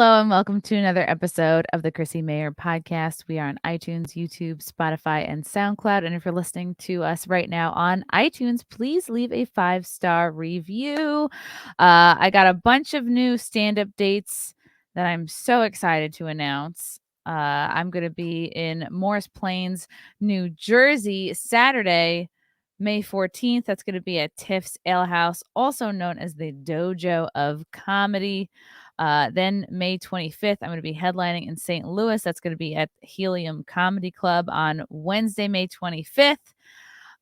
Hello and welcome to another episode of the Chrissie Mayr Podcast. We are on iTunes, YouTube, Spotify, and SoundCloud. And if you're listening to us right now on iTunes, please leave a 5-star review. I got a bunch of new stand-up dates that I'm so excited to announce. I'm going to be in Morris Plains, New Jersey, Saturday, May 14th. That's going to be at Tiff's Ale House, also known as the Dojo of Comedy. Then May 25th, I'm going to be headlining in St. Louis. That's going to be at Helium Comedy Club on Wednesday, May 25th.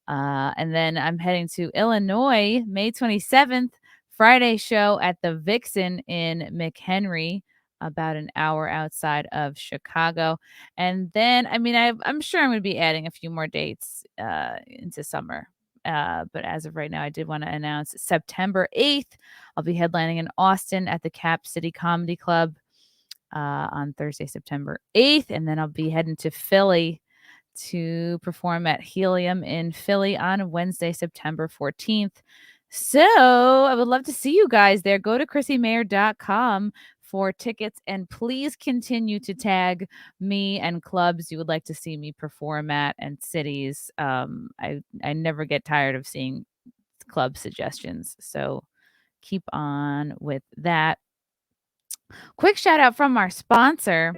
And then I'm heading to Illinois, May 27th, Friday show at the Vixen in McHenry, about an hour outside of Chicago. And then, I'm sure I'm going to be adding a few more dates into summer. But as of right now, I did want to announce September 8th, I'll be headlining in Austin at the Cap City Comedy Club on Thursday, September 8th. And then I'll be heading to Philly to perform at Helium in Philly on Wednesday, September 14th. So I would love to see you guys there. Go to ChrissieMayr.com for tickets, and please continue to tag me and clubs you would like to see me perform at and cities. I never get tired of seeing club suggestions, so keep on with that. Quick shout out from our sponsor.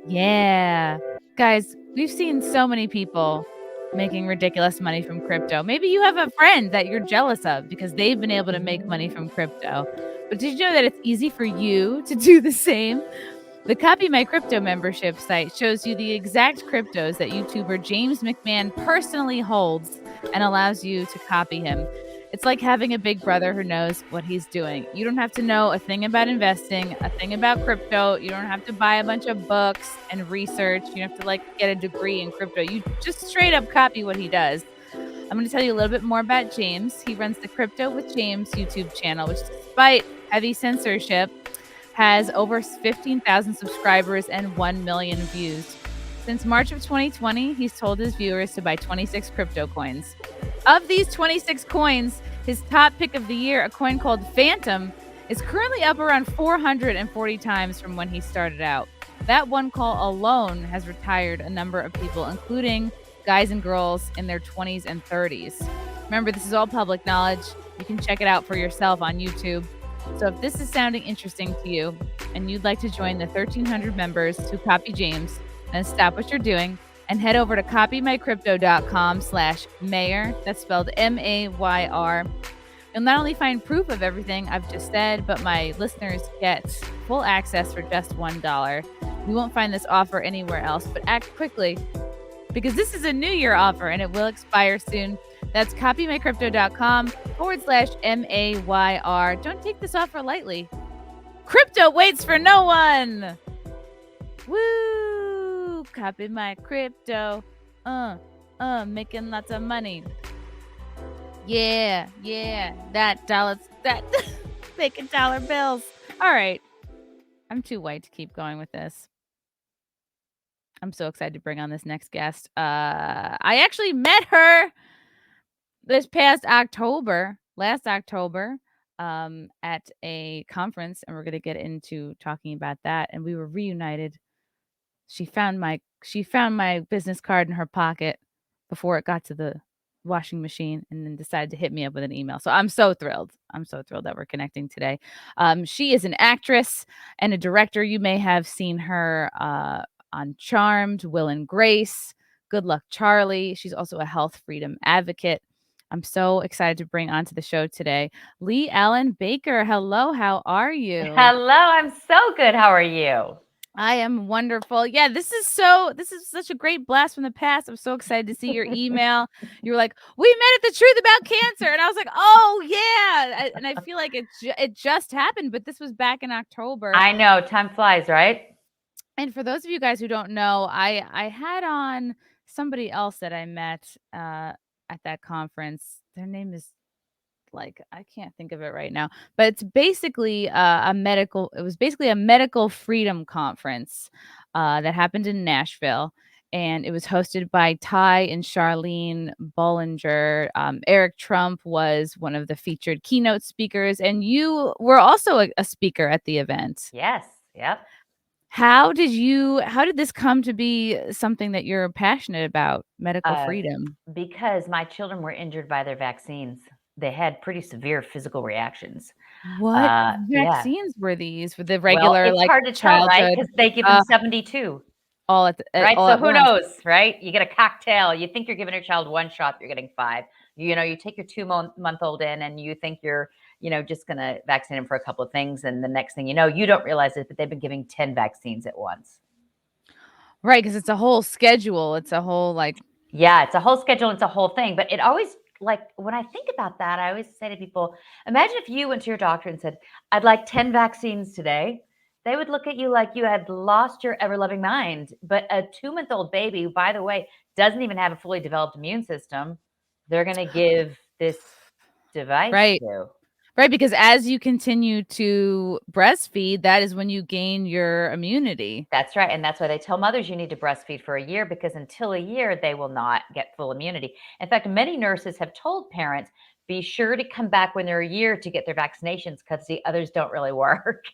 Yeah, guys, we've seen so many people making ridiculous money from crypto. Maybe you have a friend that you're jealous of because they've been able to make money from crypto. But did you know that it's easy for you to do the same? The Copy My Crypto membership site shows you the exact cryptos that YouTuber James McMahon personally holds and allows you to copy him. It's like having a big brother who knows what he's doing. You don't have to know a thing about investing, a thing about crypto. You don't have to buy a bunch of books and research. You don't have to get a degree in crypto. You just straight up copy what he does. I'm going to tell you a little bit more about James. He runs the Crypto with James YouTube channel, which despite heavy censorship, has over 15,000 subscribers and 1 million views. Since March of 2020, he's told his viewers to buy 26 crypto coins. Of these 26 coins, his top pick of the year, a coin called Phantom, is currently up around 440 times from when he started out. That one call alone has retired a number of people, including guys and girls in their 20s and 30s. Remember, this is all public knowledge. You can check it out for yourself on YouTube. So if this is sounding interesting to you and you'd like to join the 1,300 members who copy James, then stop what you're doing and head over to copymycrypto.com/Mayr. That's spelled Mayr. You'll not only find proof of everything I've just said, but my listeners get full access for just $1. You won't find this offer anywhere else, but act quickly because this is a New Year offer and it will expire soon. That's copymycrypto.com/Mayr. Don't take this offer lightly. Crypto waits for no one. Woo! Copy my crypto. Making lots of money. Yeah. That making dollar bills. All right. I'm too white to keep going with this. I'm so excited to bring on this next guest. I actually met her this past October, last October, at a conference, and we're going to get into talking about that. And we were reunited. She found my business card in her pocket before it got to the washing machine, and then decided to hit me up with an email. So I'm so thrilled. That we're connecting today. She is an actress and a director. You may have seen her on Charmed, Will and Grace, Good Luck Charlie. She's also a health freedom advocate. I'm so excited to bring onto the show today Leigh-Allyn Baker. Hello, how are you? Hello, I'm so good. How are you? I am wonderful. Yeah, this is such a great blast from the past. I'm so excited to see your email. You were like, "We met at the Truth About Cancer," and I was like, "Oh yeah!" And I feel like it just happened, but this was back in October. I know, time flies, right? And for those of you guys who don't know, I had on somebody else that I met at that conference. Their name is I can't think of it right now, but it's basically a medical freedom conference that happened in Nashville. and it was hosted by Ty and Charlene Bollinger. Eric Trump was one of the featured keynote speakers, and you were also a speaker at the event. Yes. Yep. How did this come to be something that you're passionate about, medical Uh, freedom? because my children were injured by their vaccines. They had pretty severe physical reactions. What Yeah. vaccines were these? For the Well, regular, it's like, hard to tell, right? childhood, Because they give them uh, 72, all right? all So at who once? knows, right? You get a cocktail. You think you're giving your child one shot, you're getting five. You take your 2-month old in, and you think you're, just going to vaccinate him for a couple of things, and the next thing you know, you don't realize it, but they've been giving 10 vaccines at once. Right, because it's a whole schedule. It's a whole, like. Yeah, it's a whole schedule, it's a whole thing. But it always, like, when I think about that, I always say to people, imagine if you went to your doctor and said, I'd like 10 vaccines today. They would look at you like you had lost your ever loving mind. But a 2-month-old baby, who, by the way, doesn't even have a fully developed immune system, they're going to give this device Right. to. Right, because as you continue to breastfeed, that is when you gain your immunity. That's right. And that's why they tell mothers you need to breastfeed for a year, because until a year, they will not get full immunity. In fact, many nurses have told parents, be sure to come back when they're a year to get their vaccinations, because the others don't really work.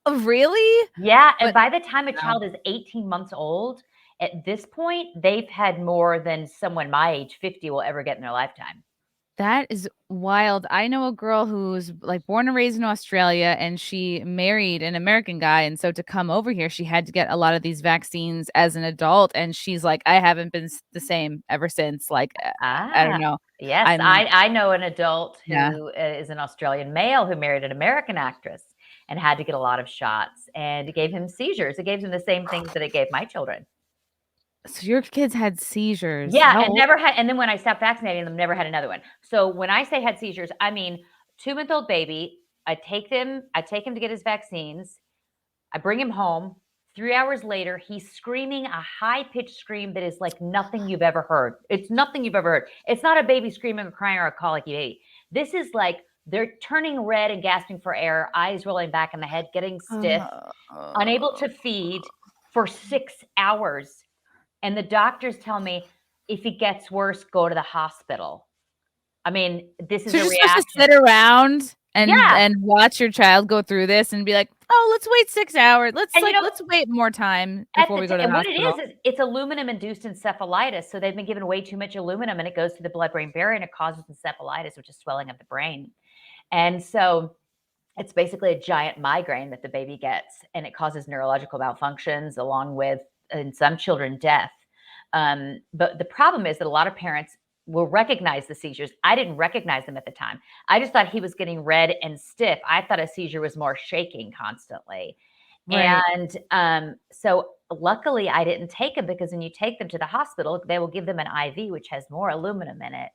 Really? Yeah. And But by the time a wow. child is 18 months old, at this point, they've had more than someone my age, 50, will ever get in their lifetime. That is wild. I know a girl who's, like, born and raised in Australia, and she married an American guy, and so to come over here, she had to get a lot of these vaccines as an adult, and she's like, "I haven't been the same ever since." Like, I don't Ah, know. yes. I'm I know an adult Yeah. who is an Australian male who married an American actress and had to get a lot of shots, and it gave him seizures. It gave him the same things that it gave my children. So your kids had seizures. Yeah, How and old? never had, and then when I stopped vaccinating them, never had another one. So when I say had seizures, I mean 2-month-old baby. I take him to get his vaccines. I bring him home. 3 hours later, he's screaming a high-pitched scream that is like nothing you've ever heard. It's nothing you've ever heard. It's not a baby screaming or crying or a colicky baby. This is like they're turning red and gasping for air, eyes rolling back in the head, getting stiff, unable to feed for 6 hours. And the doctors tell me, if it gets worse, go to the hospital. I mean, this is So a you're supposed to reaction. sit around and Yeah. watch your child go through this and be like, "Oh, let's wait 6 hours. Let's, And like, let's wait more time at before the we go to the and what it hospital." is it's aluminum-induced encephalitis. So they've been given way too much aluminum, and it goes to the blood-brain barrier, and it causes encephalitis, which is swelling of the brain. And so it's basically a giant migraine that the baby gets, and it causes neurological malfunctions along with, in some children, death. But the problem is that a lot of parents will recognize the seizures. I didn't recognize them at the time. I just thought he was getting red and stiff. I thought a seizure was more shaking constantly. Right. And so luckily I didn't take them, because when you take them to the hospital, they will give them an IV, which has more aluminum in it.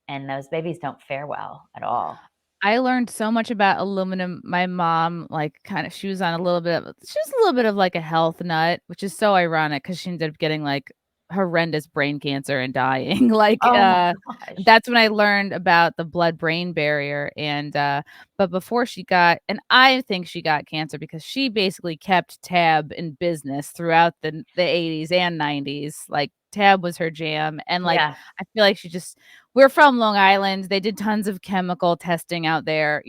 And those babies don't fare well at all. I learned so much about aluminum. My mom, like, she was on a little bit of like a health nut, which is so ironic because she ended up getting, like, horrendous brain cancer and dying. Like, Oh my gosh. that's when I learned about the blood-brain barrier, and, but before she got, and I think she got cancer because she basically kept Tab in business throughout the 80s and 90s. Like, Tab was her jam, and, like, Yeah. I feel like we're from Long Island. They did tons of chemical testing out there,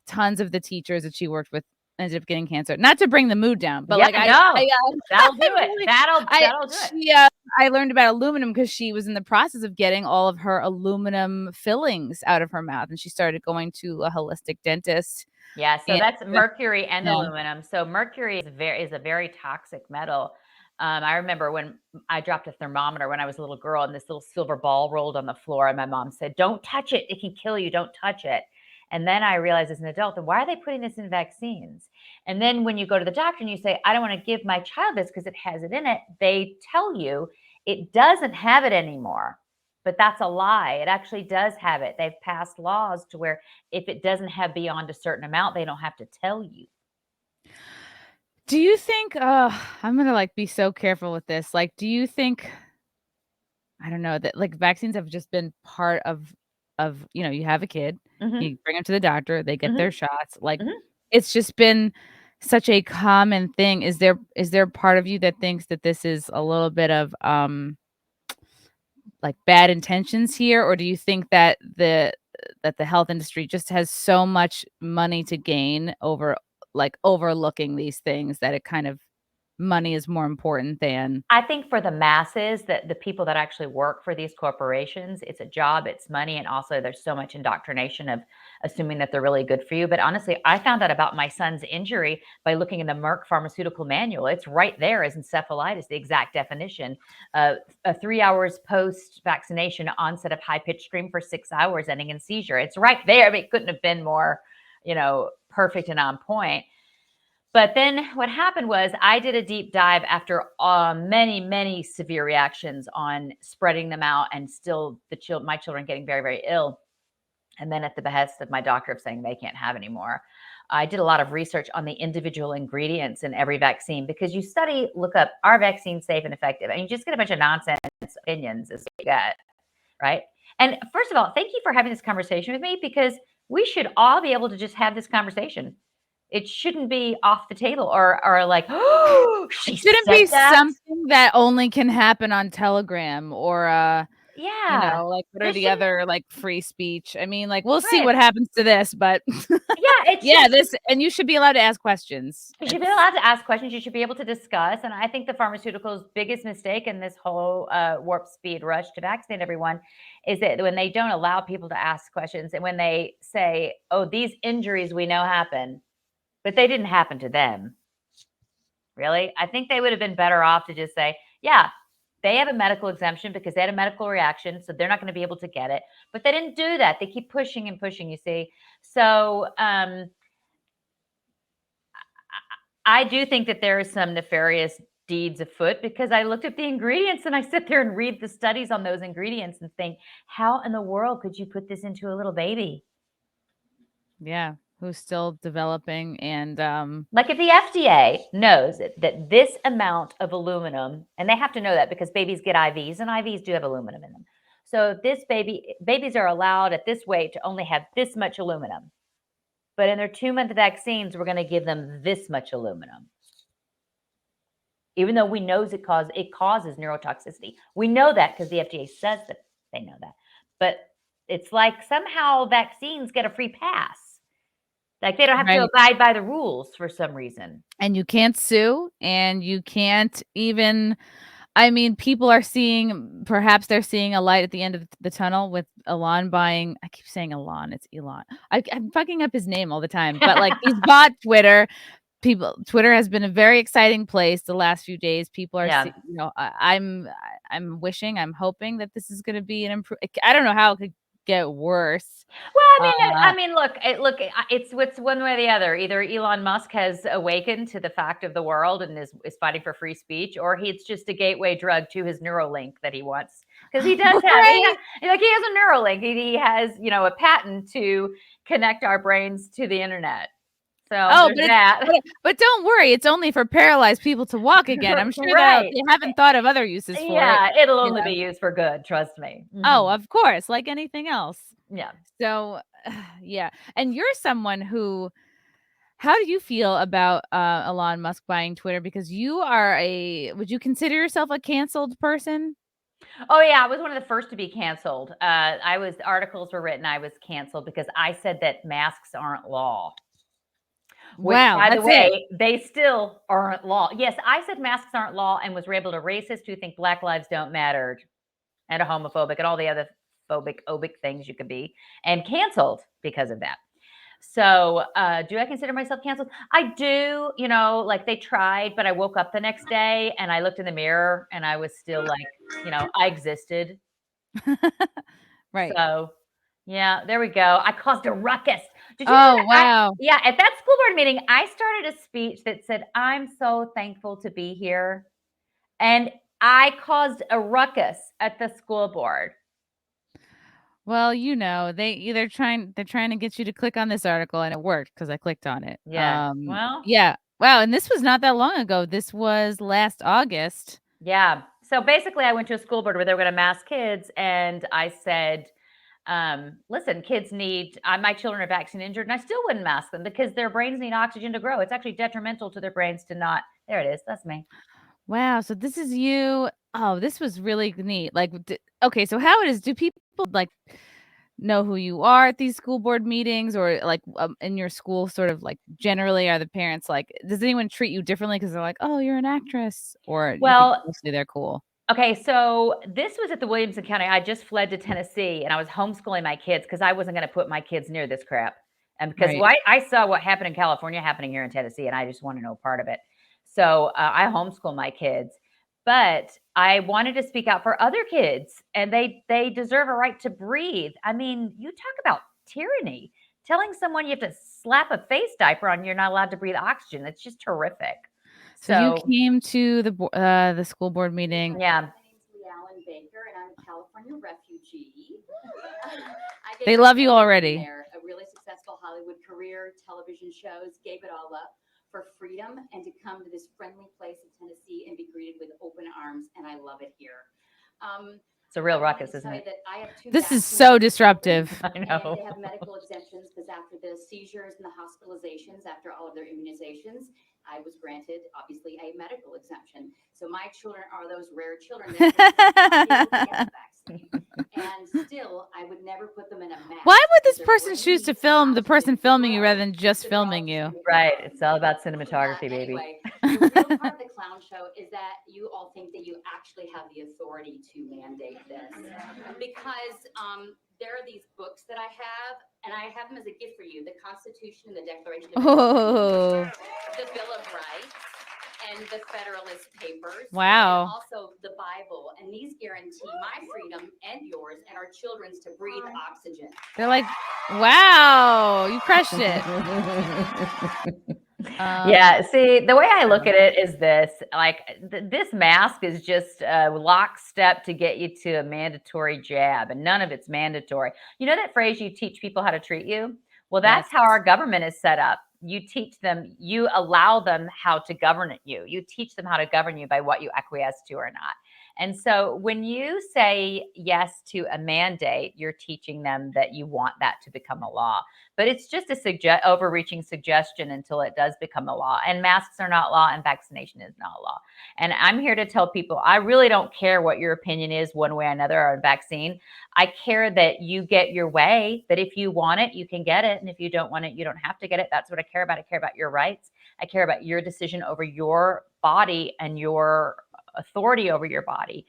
tons of the teachers that she worked with ended up getting cancer. Not to bring the mood down, but, Yeah, like, no. That'll do I it. really That'll do it. I learned about aluminum because she was in the process of getting all of her aluminum fillings out of her mouth, and she started going to a holistic dentist. Yeah, so And that's mercury and yeah. aluminum. So mercury is a very toxic metal. I remember when I dropped a thermometer when I was a little girl, and this little silver ball rolled on the floor, and my mom said, "Don't touch it. It can kill you. Don't touch it." And then I realized as an adult, then why are they putting this in vaccines? And then when you go to the doctor and you say, "I don't want to give my child this because it has it in it," they tell you it doesn't have it anymore. But that's a lie. It actually does have it. They've passed laws to where if it doesn't have beyond a certain amount, they don't have to tell you. Do you think, I'm gonna, like, be so careful with this. Like, do you think, I don't know, that, like, vaccines have just been part of, you have a kid, Mhm. you bring them to the doctor, they get their Mhm. shots, like, Mhm. it's just been such a common thing. Is there part of you that thinks that this is a little bit of like bad intentions here, or do you think that the health industry just has so much money to gain over like overlooking these things that it kind of money is more important than I think for the masses, that the people that actually work for these corporations, it's a job, it's money, and also there's so much indoctrination of assuming that they're really good for you. But honestly, I found out about my son's injury by looking in the Merck pharmaceutical manual. It's right there as encephalitis, the exact definition. 3 hours post vaccination, onset of high pitched scream for 6 hours, ending in seizure. It's right there. I mean, it couldn't have been more, perfect and on point. But then what happened was I did a deep dive after many, many severe reactions on spreading them out, and still my children getting very, very ill. And then at the behest of my doctor of saying they can't have any more, I did a lot of research on the individual ingredients in every vaccine, because you look up, are vaccines safe and effective? And you just get a bunch of nonsense opinions as you get, right? And first of all, thank you for having this conversation with me, because we should all be able to just have this conversation. It shouldn't be off the table or like, oh, she shouldn't said be that. something that only can happen on Telegram or Yeah. like what are This the shouldn't, other like free speech? I mean, like we'll see right. what happens to this, but Yeah, it yeah, should. and you should be allowed to ask questions. You should be allowed to ask questions. You should be able to discuss. And I think the pharmaceuticals' biggest mistake in this whole warp speed rush to vaccinate everyone is that when they don't allow people to ask questions, and when they say, oh, these injuries we know happen, but they didn't happen to them. Really? I think they would have been better off to just say, yeah, they have a medical exemption because they had a medical reaction, so they're not going to be able to get it. But they didn't do that. They keep pushing and pushing, you see. So I do think that there is some nefarious deeds afoot, because I looked at the ingredients and I sit there and read the studies on those ingredients and think, how in the world could you put this into a little baby? Yeah, who's still developing and Like if the FDA knows that this amount of aluminum, and they have to know that because babies get IVs, and IVs do have aluminum in them. So this babies are allowed at this weight to only have this much aluminum. But in their 2-month vaccines, we're going to give them this much aluminum. Even though we know it causes neurotoxicity. We know that because the FDA says that they know that. But it's like somehow vaccines get a free pass. Like they don't have to abide by the rules for some reason. And you can't sue, and you can't even, I mean, people are perhaps they're seeing a light at the end of the tunnel with Elon buying, I keep saying Elon, it's Elon. I'm fucking up his name all the time, but like he's bought Twitter. Twitter has been a very exciting place the last few days. People are, I'm I'm hoping that this is going to be an improvement. I don't know how it could get worse. Well, I mean, look, it's what's one way or the other. Either Elon Musk has awakened to the fact of the world and is fighting for free speech, or he's just a gateway drug to his Neuralink that he wants. Because he does have, he has a Neuralink. He has, a patent to connect our brains to the internet. So but don't worry, it's only for paralyzed people to walk again. I'm sure that they haven't thought of other uses for it. Yeah, it'll only be used for good. Trust me. Mm-hmm. Oh, of course, like anything else. Yeah. So, yeah, and you're someone who. How do you feel about Elon Musk buying Twitter? Because would you consider yourself a canceled person? Oh yeah, I was one of the first to be canceled. Articles were written. I was canceled because I said that masks aren't law. Which, wow, by the way, they still aren't law. Yes, I said masks aren't law and was labeled a racist who think Black lives don't matter, and a homophobic and all the other phobic things you could be, and canceled because of that. So do I consider myself canceled? I do, like they tried, but I woke up the next day and I looked in the mirror and I was still like, I existed. Right. So yeah, there we go. I caused a ruckus. Did you know wow. At that school board meeting, I started a speech that said, I'm so thankful to be here. And I caused a ruckus at the school board. Well, they're trying to get you to click on this article, and it worked because I clicked on it. Yeah. Yeah. Wow. And this was not that long ago. This was last August. Yeah. So basically, I went to a school board where they were going to mask kids, and I said, Listen, kids need, my children are vaccine injured and I still wouldn't mask them because their brains need oxygen to grow. It's actually detrimental to their brains to not. There it is. That's me. Wow. So this is you. Oh, this was really neat. Like, okay. So how it is? Do people like know who you are at these school board meetings, or like in your school? Sort of like generally, are the parents like? Does anyone treat you differently because they're like, oh, you're an actress, or you think Well, mostly they're cool? okay, so this was at the Williamson County. I just fled to Tennessee and I was homeschooling my kids because I wasn't going to put my kids near this crap. And because Right. I saw what happened in California happening here in Tennessee, and I just want to know part of it. So I homeschool my kids, but I wanted to speak out for other kids, and they deserve a right to breathe. I mean, you talk about tyranny. Telling someone you have to slap a face diaper on, you're not allowed to breathe oxygen. That's just horrific. So you So came to the school board meeting. yeah. My name's Leigh-Allyn Baker, and I'm a California refugee. I They gave love up you everything already. there, a really successful Hollywood career, television shows, gave it all up for freedom and to come to this friendly place in Tennessee and be greeted with open arms, and I love it here. It's a real I wanted ruckus, to isn't tell you it? that I have two This is vaccinated so children, disruptive. I and know. they have medical exemptions because after the seizures and the hospitalizations, after all of their immunizations, I was granted, obviously, a medical exemption. So my children are those rare children that not able to get the vaccine. And still, I would never put them in a mask. Why would because this their person brain choose to needs film the oxygen person to filming you grow. rather than just So they're all filming you? extremely Right. proud. It's all about cinematography, baby. Anyway, the real part of the clown show is that you all think that you actually have the authority to mandate this because there are these books that I have, and I have them as a gift for you: the Constitution and the Declaration of Oh, Independence, the Bill of Rights, and the Federalist Papers, wow. and also the Bible. And these guarantee my freedom and yours and our children's to breathe oxygen. They're like, wow, you crushed it. Yeah. See, the way I look at it is this: like, this mask is just a lockstep to get you to a mandatory jab, and none of it's mandatory. You know that phrase, you teach people how to treat you? Well, Yes. that's how our government is set up. You teach them, you allow them how to govern you. You teach them how to govern you by what you acquiesce to or not. And so when you say yes to a mandate, you're teaching them that you want that to become a law. But it's just a overreaching suggestion until it does become a law. And masks are not law, and vaccination is not law. And I'm here to tell people, I really don't care what your opinion is one way or another on vaccine. I care that you get your way, that if you want it, you can get it. And if you don't want it, you don't have to get it. That's what I care about. I care about your rights. I care about your decision over your body and your authority over your body.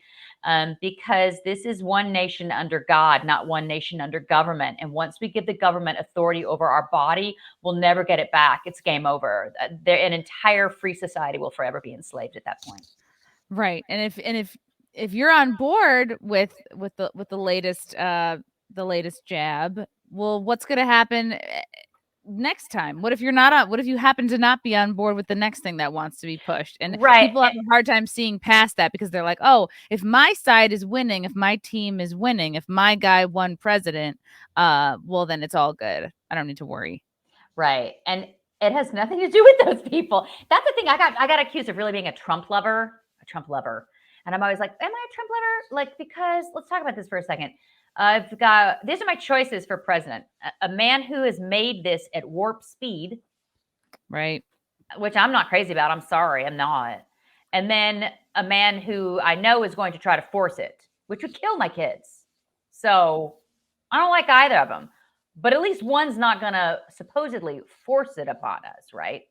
Because this is one nation under God, not one nation under government. And once we give the government authority over our body, we'll never get it back. It's game over. An entire free society will forever be enslaved at that point. Right. And if you're on board with the latest jab, well, what's going to happen next time? What if you're not on, what if you happen to not be on board with the next thing that wants to be pushed? And Right. people have a hard time seeing past that because they're like, oh, if my side is winning, if my team is winning, if my guy won president, well, then it's all good. I don't need to worry. Right. And it has nothing to do with those people. That's the thing. I got accused of really being a Trump lover. And I'm always like, am I a Trump lover? Like, because let's talk about this for a second. These are my choices for president. A man who has made this at warp speed, right? Which I'm not crazy about. I'm sorry, I'm not. And then a man who I know is going to try to force it, which would kill my kids. So I don't like either of them. But at least one's not going to supposedly force it upon us, right?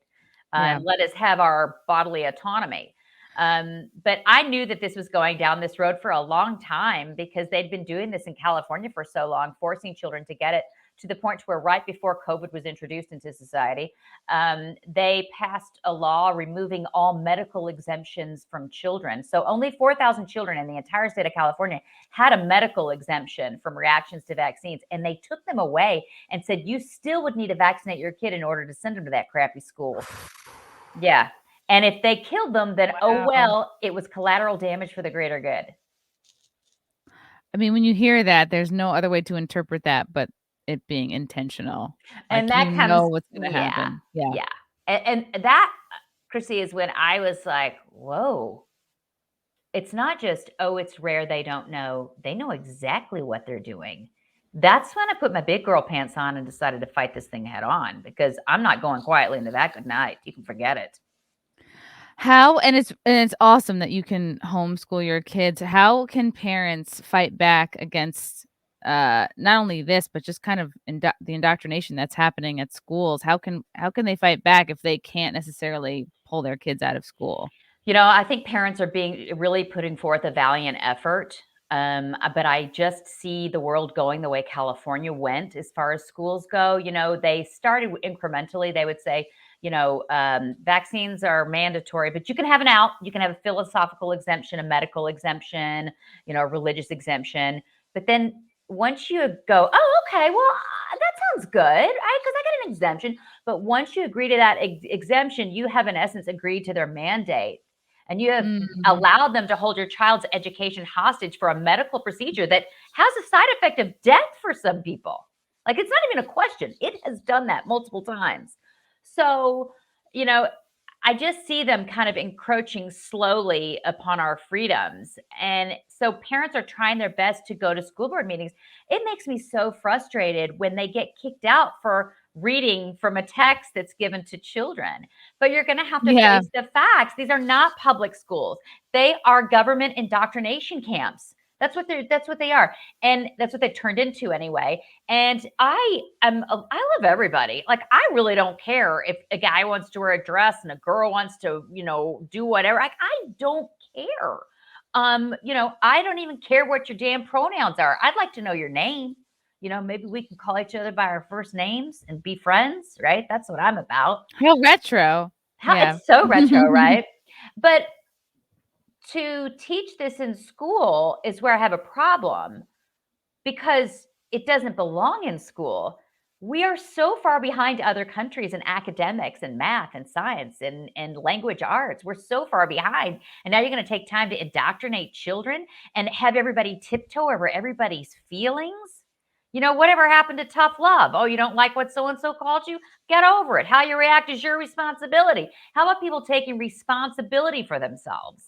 Yeah. Let us have our bodily autonomy. But I knew that this was going down this road for a long time because they'd been doing this in California for so long, forcing children to get it, to the point where right before COVID was introduced into society, they passed a law removing all medical exemptions from children. So only 4,000 children in the entire state of California had a medical exemption from reactions to vaccines. And they took them away and said, you still would need to vaccinate your kid in order to send them to that crappy school. Yeah. And if they killed them, then, oh, well, it was collateral damage for the greater good. I mean, when you hear that, there's no other way to interpret that but it being intentional. And like, that comes, what's going to happen. Yeah. And that, Chrissy, is when I was like, whoa. It's not just, oh, it's rare, they don't know. They know exactly what they're doing. That's when I put my big girl pants on and decided to fight this thing head on, because I'm not going quietly into that good night. You can forget it. How and it's awesome that you can homeschool your kids. How can parents fight back against not only this but just kind of the indoctrination that's happening at schools? How can they fight back if they can't necessarily pull their kids out of school? I think parents are really putting forth a valiant effort. But I just see the world going the way California went as far as schools go. They started incrementally. They would say, vaccines are mandatory, but you can have an out. You can have a philosophical exemption, a medical exemption, a religious exemption. But then once you go, oh, okay, well, that sounds good, right? Because I get an exemption. But once you agree to that exemption, you have in essence agreed to their mandate. And you have allowed them to hold your child's education hostage for a medical procedure that has a side effect of death for some people. Like, it's not even a question. It has done that multiple times. So, I just see them kind of encroaching slowly upon our freedoms. And so parents are trying their best to go to school board meetings. It makes me so frustrated when they get kicked out for reading from a text that's given to children. But you're going to have to face the facts. These are not public schools. They are government indoctrination camps. That's what they are. And that's what they turned into anyway. And I love everybody. Like, I really don't care if a guy wants to wear a dress and a girl wants to, do whatever. I don't care. I don't even care what your damn pronouns are. I'd like to know your name. Maybe we can call each other by our first names and be friends, right? That's what I'm about. How retro. It's so retro, right? But to teach this in school is where I have a problem, because it doesn't belong in school. We are so far behind other countries in academics and math and science and language arts. We're so far behind. And now you're going to take time to indoctrinate children and have everybody tiptoe over everybody's feelings. Whatever happened to tough love? Oh, you don't like what so-and-so called you? Get over it. How you react is your responsibility. How about people taking responsibility for themselves?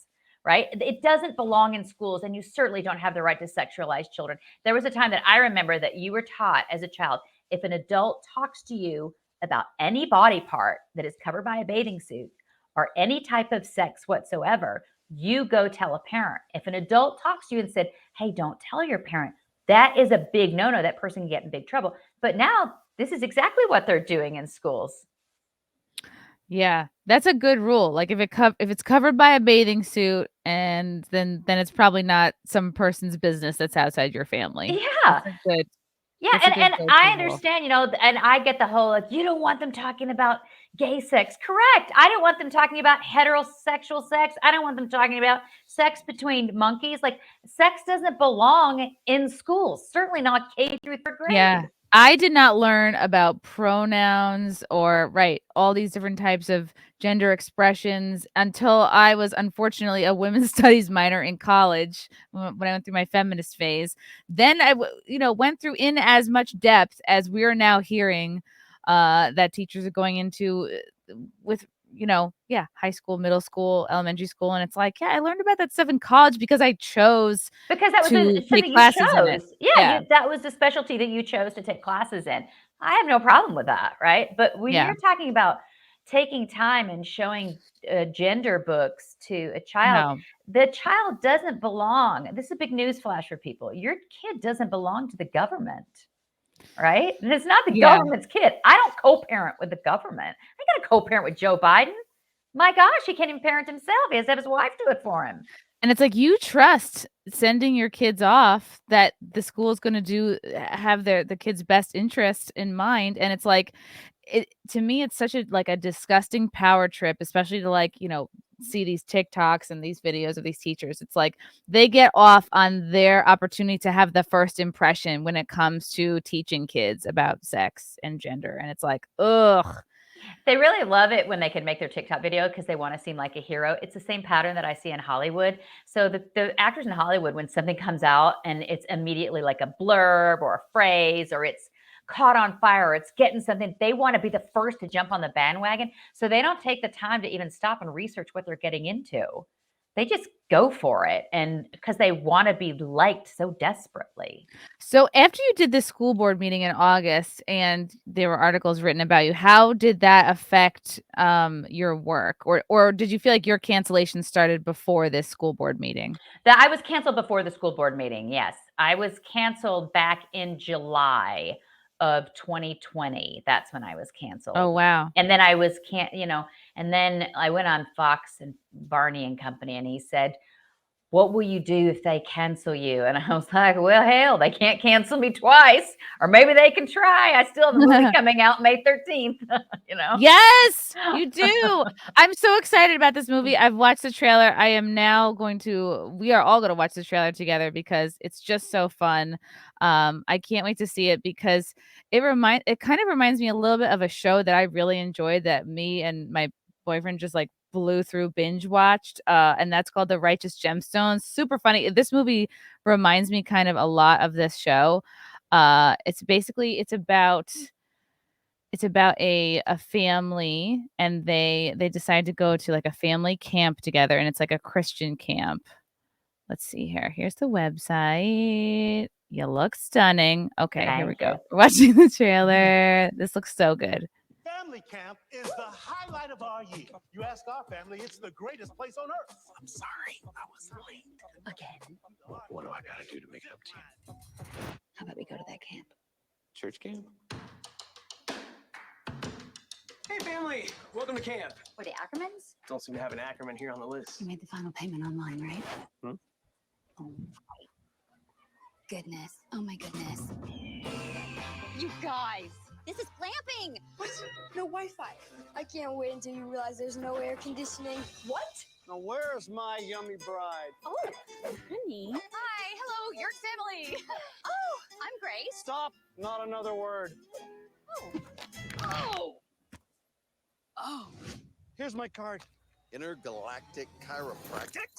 Right? It doesn't belong in schools, and you certainly don't have the right to sexualize children. There was a time that I remember that you were taught as a child, if an adult talks to you about any body part that is covered by a bathing suit or any type of sex whatsoever, you go tell a parent. If an adult talks to you and said, hey, don't tell your parent, that is a big no-no. That person can get in big trouble. But now this is exactly what they're doing in schools. Yeah, that's a good rule. Like, if it's covered by a bathing suit, and then it's probably not some person's business that's outside your family. Yeah. That's good. Yeah, and I understand, and I get the whole, like, you don't want them talking about gay sex. Correct. I don't want them talking about heterosexual sex. I don't want them talking about sex between monkeys. Like, sex doesn't belong in schools, certainly not K through third grade. Yeah. I did not learn about pronouns or all these different types of gender expressions until I was unfortunately a women's studies minor in college when I went through my feminist phase. Then I went through in as much depth as we are now hearing that teachers are going into with high school, middle school, elementary school. And it's like, I learned about that stuff in college because I chose because that was something you chose. Yeah. That was the specialty that you chose to take classes in. I have no problem with that, right? But when you're talking about taking time and showing gender books to a child, the child doesn't belong. This is a big news flash for people. Your kid doesn't belong to the government. Right? And it's not the government's kid. I don't co-parent with the government. I got to co-parent with Joe Biden. My gosh, he can't even parent himself. He has to have his wife do it for him. And it's like, you trust sending your kids off that the school is going to have the kids' best interest in mind. And it's like, to me, it's such a disgusting power trip, especially to see these TikToks and these videos of these teachers. It's like they get off on their opportunity to have the first impression when it comes to teaching kids about sex and gender. And it's like, ugh. They really love it when they can make their TikTok video because they want to seem like a hero. It's the same pattern that I see in Hollywood. So the actors in Hollywood, when something comes out and it's immediately like a blurb or a phrase, or it's caught on fire, or it's getting something, they want to be the first to jump on the bandwagon. So they don't take the time to even stop and research what they're getting into. they just go for it, and because they want to be liked so desperately. So after you did this school board meeting in August and there were articles written about you, how did that affect your work? Or did you feel like your cancellation started before this school board meeting? That I was canceled before the school board meeting. Yes, I was canceled back in July of 2020. That's when I was canceled. Oh, wow. And then I was and then I went on Fox and Barney and Company, and he said, "What will you do if they cancel you?" And I was like, well, hell, they can't cancel me twice, or maybe they can try. I still have a movie coming out May 13th, Yes, you do. I'm so excited about this movie. I've watched the trailer. We are all going to watch the trailer together because it's just so fun. I can't wait to see it because it kind of reminds me a little bit of a show that I really enjoyed that me and my boyfriend just like blew through, binge watched, and that's called The Righteous Gemstones. Super funny. This movie reminds me kind of a lot of this show. It's about a family, and they decide to go to like a family camp together, and it's like a Christian camp. Let's see here. Here's the website. You look stunning. Okay, here we Thank go. you. We're watching the trailer. This looks so good. Family camp is the highlight of our year. You ask our family, it's the greatest place on earth. I'm sorry, I was late. Again. What do I gotta do to make it up to you? How about we go to that camp? Church camp? Hey family, welcome to camp. What, the Ackermans? Don't seem to have an Ackerman here on the list. You made the final payment online, right? Hmm? Oh, goodness. Oh, my goodness. You guys, this is glamping. What? No Wi-Fi. I can't wait until you realize there's no air conditioning. What? Now where's my yummy bride? Oh, honey. Hi, hello, your family. Oh, I'm Grace. Stop, not another word. Oh. Oh. Here's my card. Intergalactic chiropractic.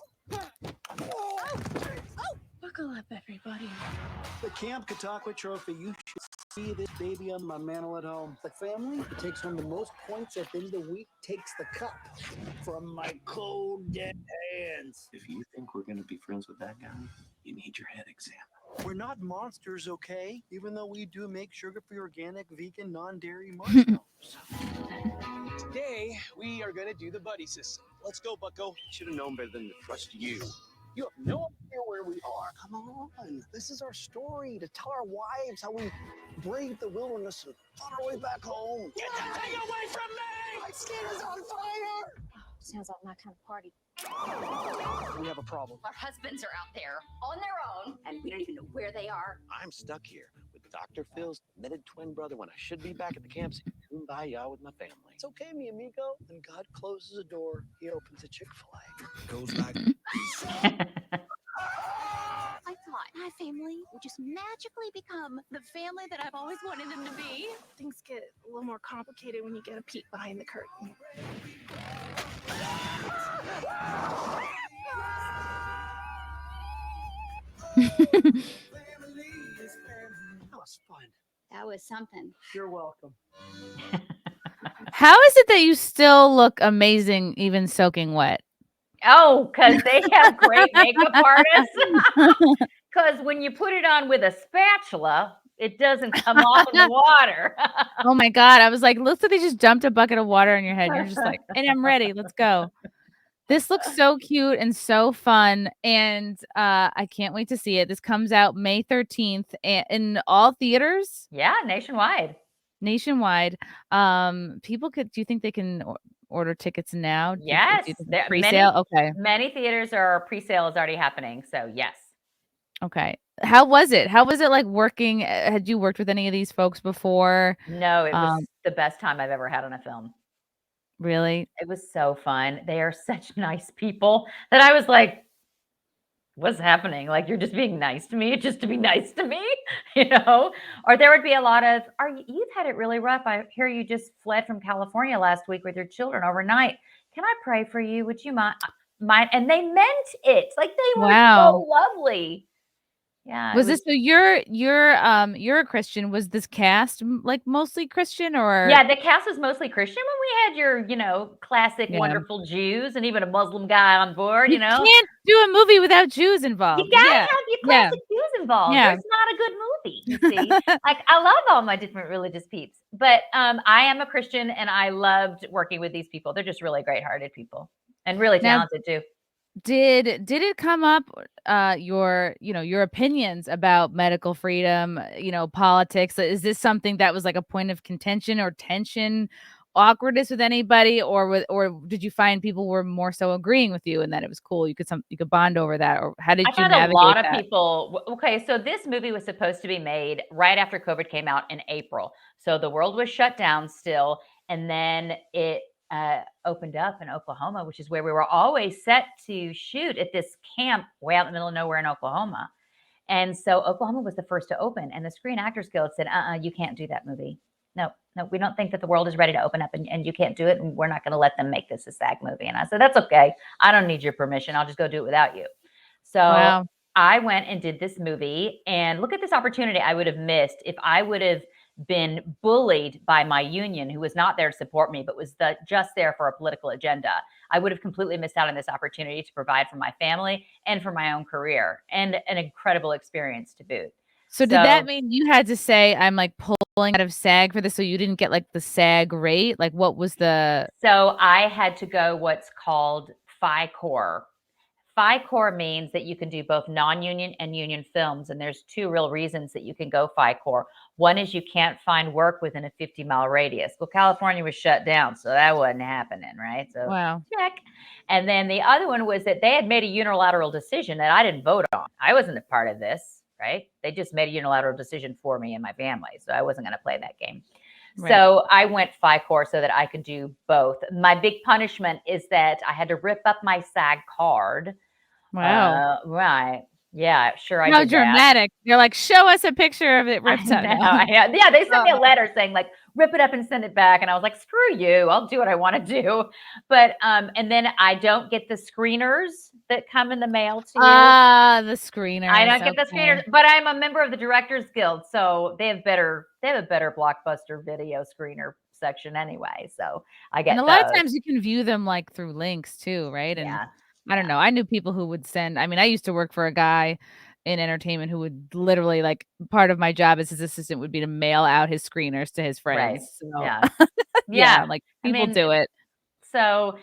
Oh. Buckle up, everybody. The Camp Catawba Trophy. You should see this baby on my mantle at home. The family who takes home the most points at the end of the week takes the cup from my cold, dead hands. If you think we're gonna be friends with that guy, you need your head examined. We're not monsters, okay? Even though we do make sugar-free, organic, vegan, non-dairy marshmallows. Today, we are gonna do the buddy system. Let's go, bucko. Should have known better than to trust you. You have no idea where we are. Come on. This is our story to tell our wives how we braved the wilderness and fought our way back home. Get that thing away from me! My skin is on fire! Sounds like my kind of party. We have a problem. Our husbands are out there on their own, and we don't even know where they are. I'm stuck here with Dr. Phil's admitted twin brother when I should be back at the camp saying kumbaya with my family. It's okay, mi amigo. When God closes a door, he opens a Chick-fil-A. Goes back. I thought my family would just magically become the family that I've always wanted them to be. Things get a little more complicated when you get a peek behind the curtain. That was fun. That was something. You're welcome. How is it that you still look amazing even soaking wet? Oh, because they have great makeup artists. Because when you put it on with a spatula, it doesn't come off in the water. Oh my God. I was like, looks like they just dumped a bucket of water on your head. And you're just like, and I'm ready. Let's go. This looks so cute and so fun. And I can't wait to see it. This comes out May 13th in all theaters. Yeah, nationwide. People do you think they can order tickets now? Yes. Pre-sale? Okay. Many theaters are pre-sale is already happening. So yes. Okay. How was it? How was it like working? Had you worked with any of these folks before? No, it was the best time I've ever had on a film. Really? It was so fun. They are such nice people that I was like, what's happening? Like, you're just being nice to me just to be nice to me, Or there would be a lot of, you've had it really rough. I hear you just fled from California last week with your children overnight. Can I pray for you? Would you mind? And they meant it. Like, they were so lovely. Yeah. Was this so you're a Christian? Was this cast like mostly Christian or Yeah, the cast was mostly Christian when we had your, classic Yeah. wonderful Jews and even a Muslim guy on board, You can't do a movie without Jews You involved. gotta Yeah. have your Yeah. classic Jews involved. Yeah. Or it's not a good movie, you see. Like I love all my different religious peeps, but I am a Christian and I loved working with these people. They're just really great-hearted people and really Now, talented too. did it come up your opinions about medical freedom, politics? Is this something that was like a point of contention or tension, awkwardness with anybody, or did you find people were more so agreeing with you and that it was cool? You could bond over that, or how did I you found a navigate lot of that? people. Okay, so this movie was supposed to be made right after COVID came out in April. So the world was shut down still, and then it opened up in Oklahoma, which is where we were always set to shoot at this camp way out in the middle of nowhere in Oklahoma. And so Oklahoma was the first to open, and the Screen Actors Guild said, you can't do that movie. No, we don't think that the world is ready to open up and you can't do it. And we're not going to let them make this a SAG movie. And I said, that's okay. I don't need your permission. I'll just go do it without you. So Wow. I went and did this movie, and look at this opportunity I would have missed if I would have been bullied by my union, who was not there to support me, but was just there for a political agenda. I would have completely missed out on this opportunity to provide for my family and for my own career, and an incredible experience to boot. So did that mean you had to say, I'm like pulling out of SAG for this, so you didn't get like the SAG rate? Like what was the... So I had to go what's called Phi Corps. Phi Corps means that you can do both non-union and union films. And there's two real reasons that you can go Phi Corps. One is you can't find work within a 50-mile radius. Well, California was shut down, so that wasn't happening, right? So Wow. check. And then the other one was that they had made a unilateral decision that I didn't vote on. I wasn't a part of this, right? They just made a unilateral decision for me and my family. So I wasn't going to play that game. Right. So I went Phi Corps so that I could do both. My big punishment is that I had to rip up my SAG card. Wow. Right. Yeah, sure. I How did dramatic. That. They're like, show us a picture of it ripped up. Yeah, they sent me a letter saying like, rip it up and send it back. And I was like, screw you. I'll do what I want to do. But, and then I don't get the screeners that come in the mail to you. The screeners. I don't get the screeners, but I'm a member of the Directors Guild. So they have a better Blockbuster video screener section anyway. So I get And a lot of times you can view them like through links too, right? And yeah. I don't know. I knew people who would send, I mean, I used to work for a guy in entertainment who would literally, like, part of my job as his assistant would be to mail out his screeners to his friends. Right. So, Yeah. yeah, like people do it. So,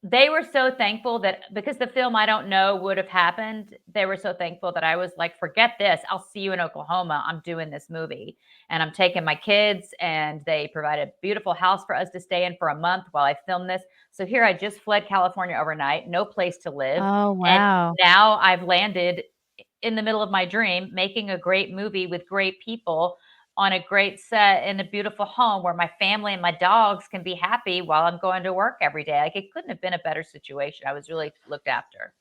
they were so thankful that because the film I don't know would have happened, they were so thankful that I was like, forget this. I'll see you in Oklahoma. I'm doing this movie and I'm taking my kids, and they provided a beautiful house for us to stay in for a month while I filmed this. So here I just fled California overnight, no place to live. Oh, wow. And now I've landed in the middle of my dream, making a great movie with great people on a great set in a beautiful home where my family and my dogs can be happy while I'm going to work every day. Like, it couldn't have been a better situation. I was really looked after.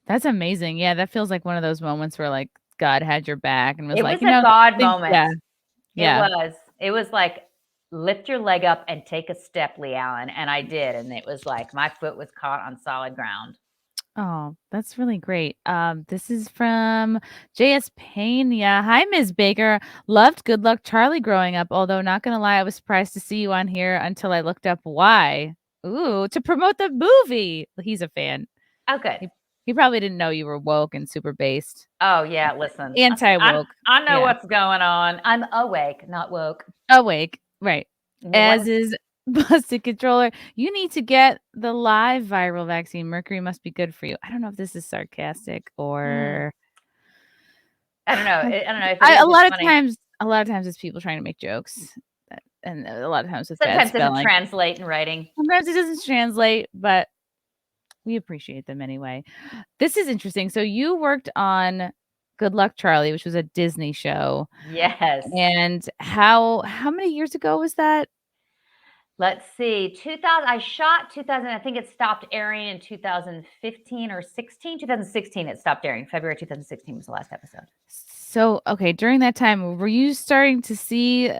That's amazing. Yeah, that feels like one of those moments where like God had your back and was it like, was a God moment. Yeah. It was like, lift your leg up and take a step, Leigh-Allyn. And I did. And it was like my foot was caught on solid ground. Oh, that's really great. This is from J.S. Pena. Hi, Ms. Baker. Loved Good Luck Charlie growing up, although not going to lie, I was surprised to see you on here until I looked up why. Ooh, to promote the movie. He's a fan. Oh, good. He probably didn't know you were woke and super based. Oh, yeah. Listen. Anti-woke. I know what's going on. I'm awake, not woke. Awake. Right. As is Busted Controller. You need to get the live viral vaccine. Mercury must be good for you. I don't know if this is sarcastic or I don't know. I don't know if a lot of times it's people trying to make jokes, and a lot of times it's sometimes bad it doesn't spelling. translate in writing. Sometimes it doesn't translate, but we appreciate them anyway. This is interesting. So you worked on Good Luck Charlie, which was a Disney show. Yes. And how many years ago was that? Let's see. 2000. I shot 2000. I think it stopped airing in 2015 or 16. 2016. It stopped airing. February 2016 was the last episode. So, okay, during that time, were you starting to see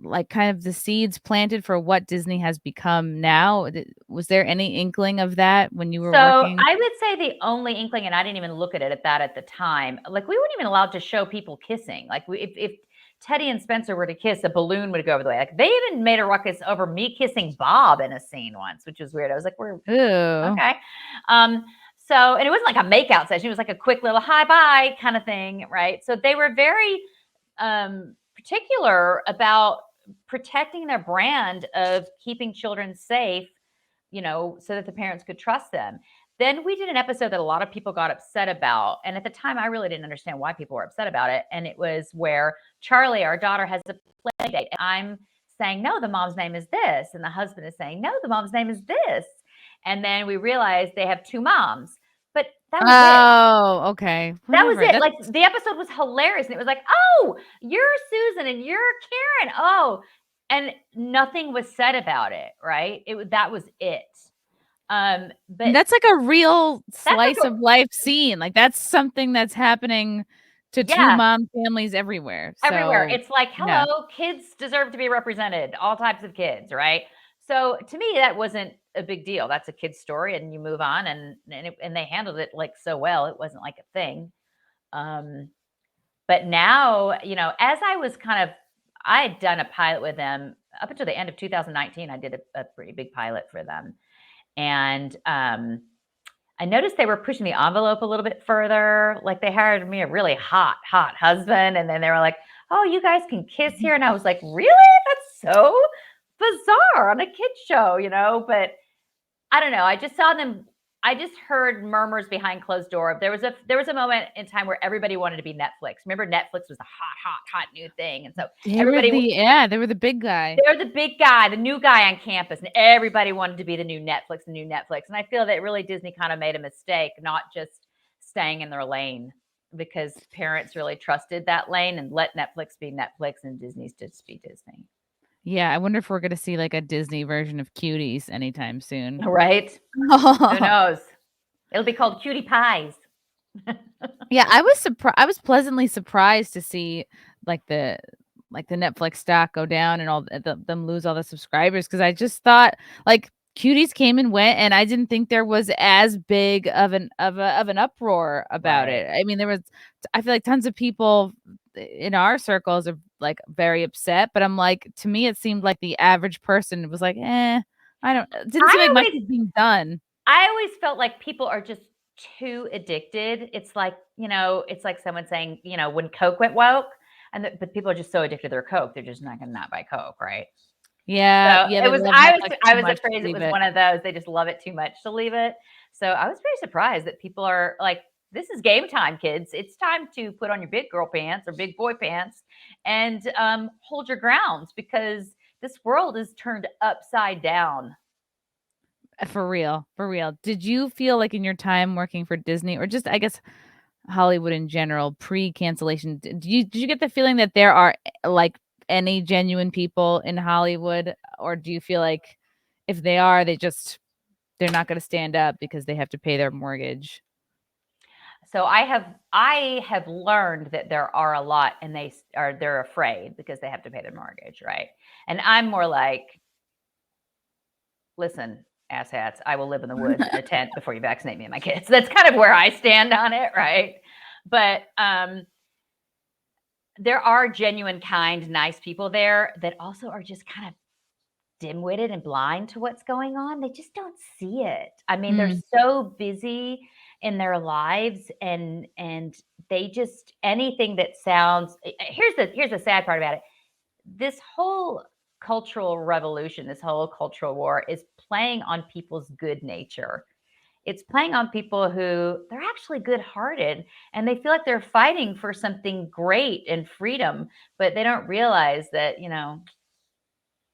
like kind of the seeds planted for what Disney has become now? Was there any inkling of that when you were So working? I would say the only inkling, and I didn't even look at it at that at the time. Like we weren't even allowed to show people kissing. Like if Teddy and Spencer were to kiss, a balloon would go over the way. Like they even made a ruckus over me kissing Bob in a scene once, which was weird. I was like, "We're Ooh. okay." So, and it wasn't like a makeout session. It was like a quick little hi bye kind of thing, right? So they were very particular about protecting their brand of keeping children safe, so that the parents could trust them. Then we did an episode that a lot of people got upset about. And at the time, I really didn't understand why people were upset about it. And it was where Charlie, our daughter, has a play date. And I'm saying, no, the mom's name is this. And the husband is saying, no, the mom's name is this. And then we realized they have two moms. But that was it. Oh, okay. That was Whatever. it. Like the episode was hilarious. And it was like, oh, you're Susan and you're Karen. Oh, and nothing was said about it. Right. That was it. But That's like a real slice of life scene. Like that's something that's happening to two mom families everywhere. Everywhere. So, It's like, hello, kids deserve to be represented, all types of kids, right? So to me, that wasn't a big deal. That's a kid's story, and you move on, and they handled it like so well. It wasn't like a thing. But now, as I had done a pilot with them up until the end of 2019. I did a pretty big pilot for them, and I noticed they were pushing the envelope a little bit further. Like they hired me a really hot husband. And then they were like, oh, you guys can kiss here. And I was like, really? That's so bizarre on a kid's show, but I don't know. I just saw them. I just heard murmurs behind closed door. There was a moment in time where everybody wanted to be Netflix. Remember, Netflix was a hot new thing. And so they were the big guy. They were the big guy, the new guy on campus, and everybody wanted to be the new Netflix. And I feel that really Disney kind of made a mistake, not just staying in their lane, because parents really trusted that lane and let Netflix be Netflix and Disney's just be Disney. Yeah, I wonder if we're going to see like a Disney version of Cuties anytime soon. Right? Who knows? It'll be called Cutie Pies. Yeah, I was surprised. I was pleasantly surprised to see like the Netflix stock go down and all them lose all the subscribers, because I just thought like Cuties came and went, and I didn't think there was as big of an uproar about it. I mean, I feel like tons of people in our circles are like very upset, but I'm like, to me, it seemed like the average person was like, didn't seem like much was being done. I always felt like people are just too addicted. It's like, it's like someone saying, when Coke went woke, but people are just so addicted to their Coke, they're just not going to not buy Coke, right? Yeah, so yeah. I was afraid it was one of those. They just love it too much to leave it. So I was very surprised that people are like, this is game time, kids. It's time to put on your big girl pants or big boy pants and hold your grounds, because this world is turned upside down. For real. Did you feel like in your time working for Disney, or just, I guess, Hollywood in general, pre-cancellation, did you get the feeling that there are like any genuine people in Hollywood, or do you feel like if they are, they're not going to stand up because they have to pay their mortgage? So I have learned that there are a lot, and they're afraid because they have to pay their mortgage, right? And I'm more like, listen, asshats, I will live in the woods in a tent before you vaccinate me and my kids. That's kind of where I stand on it, right? But there are genuine, kind, nice people there that also are just kind of dim-witted and blind to what's going on. They just don't see it. I mean, they're so busy in their lives, and they just, anything that sounds, here's the sad part about it. This whole cultural revolution, this whole cultural war is playing on people's good nature. It's playing on people who they're actually good-hearted, and they feel like they're fighting for something great and freedom, but they don't realize that,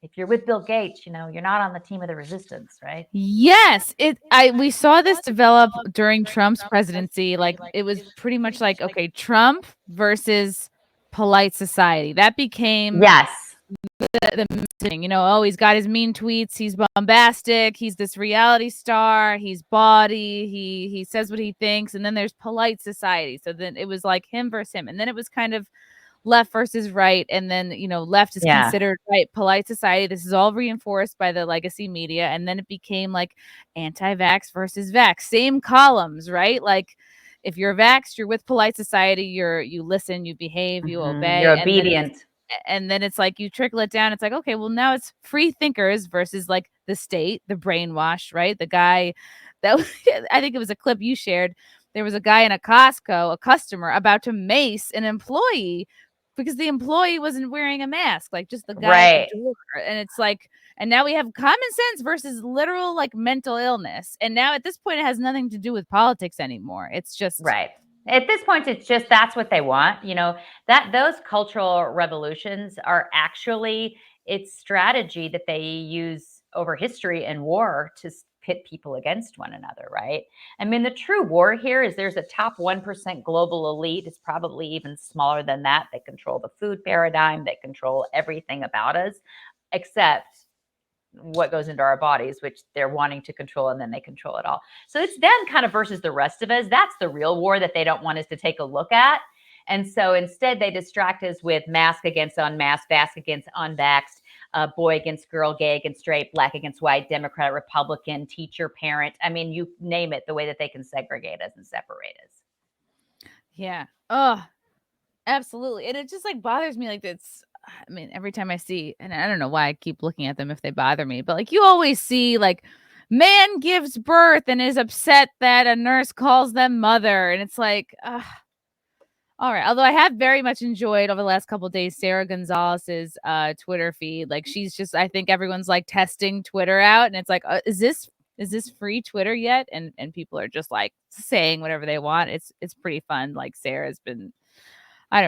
if you're with Bill Gates, you're not on the team of the resistance, right? Yes, we saw this develop during Trump's presidency. Like it was pretty much like, okay, Trump versus polite society. That became the messaging, oh, he's got his mean tweets, he's bombastic, he's this reality star, he's bawdy, he says what he thinks, and then there's polite society. So then it was like him versus him, and then it was kind of left versus right, and then left is considered right, polite society. This is all reinforced by the legacy media, and then it became like anti-vax versus vax, same columns, right? Like if you're vaxxed, you're with polite society, you listen, you behave, you obey, you're obedient. And then it's like you trickle it down. It's like, okay, well, now it's free thinkers versus like the state, the brainwash, right? The guy that I think it was a clip you shared. There was a guy in a Costco, a customer, about to mace an employee because the employee wasn't wearing a mask, like just the guy at the door. And it's like, and now we have common sense versus literal like mental illness. And now at this point, it has nothing to do with politics anymore. It's just right. At this point, it's just that's what they want. That those cultural revolutions are actually it's strategy that they use over history and war to pit people against one another, right? I mean, the true war here is there's a top 1% global elite. It's probably even smaller than that. They control the food paradigm. They control everything about us, except what goes into our bodies, which they're wanting to control, and then they control it all. So it's them kind of versus the rest of us. That's the real war that they don't want us to take a look at. And so instead they distract us with mask against unmasked, vax against unvaxxed, boy against girl, gay against straight, black against white, Democrat, Republican, teacher, parent. I mean, you name it, the way that they can segregate us and separate us. Yeah. Oh, absolutely. And it just like bothers me. Like I mean, every time I see, and I don't know why I keep looking at them if they bother me, but like you always see like man gives birth and is upset that a nurse calls them mother. And it's like, all right. Although I have very much enjoyed over the last couple of days, Sarah Gonzalez's Twitter feed. Like she's just, I think everyone's like testing Twitter out, and it's like, is this free Twitter yet? And people are just like saying whatever they want. It's pretty fun. Like Sarah's been, I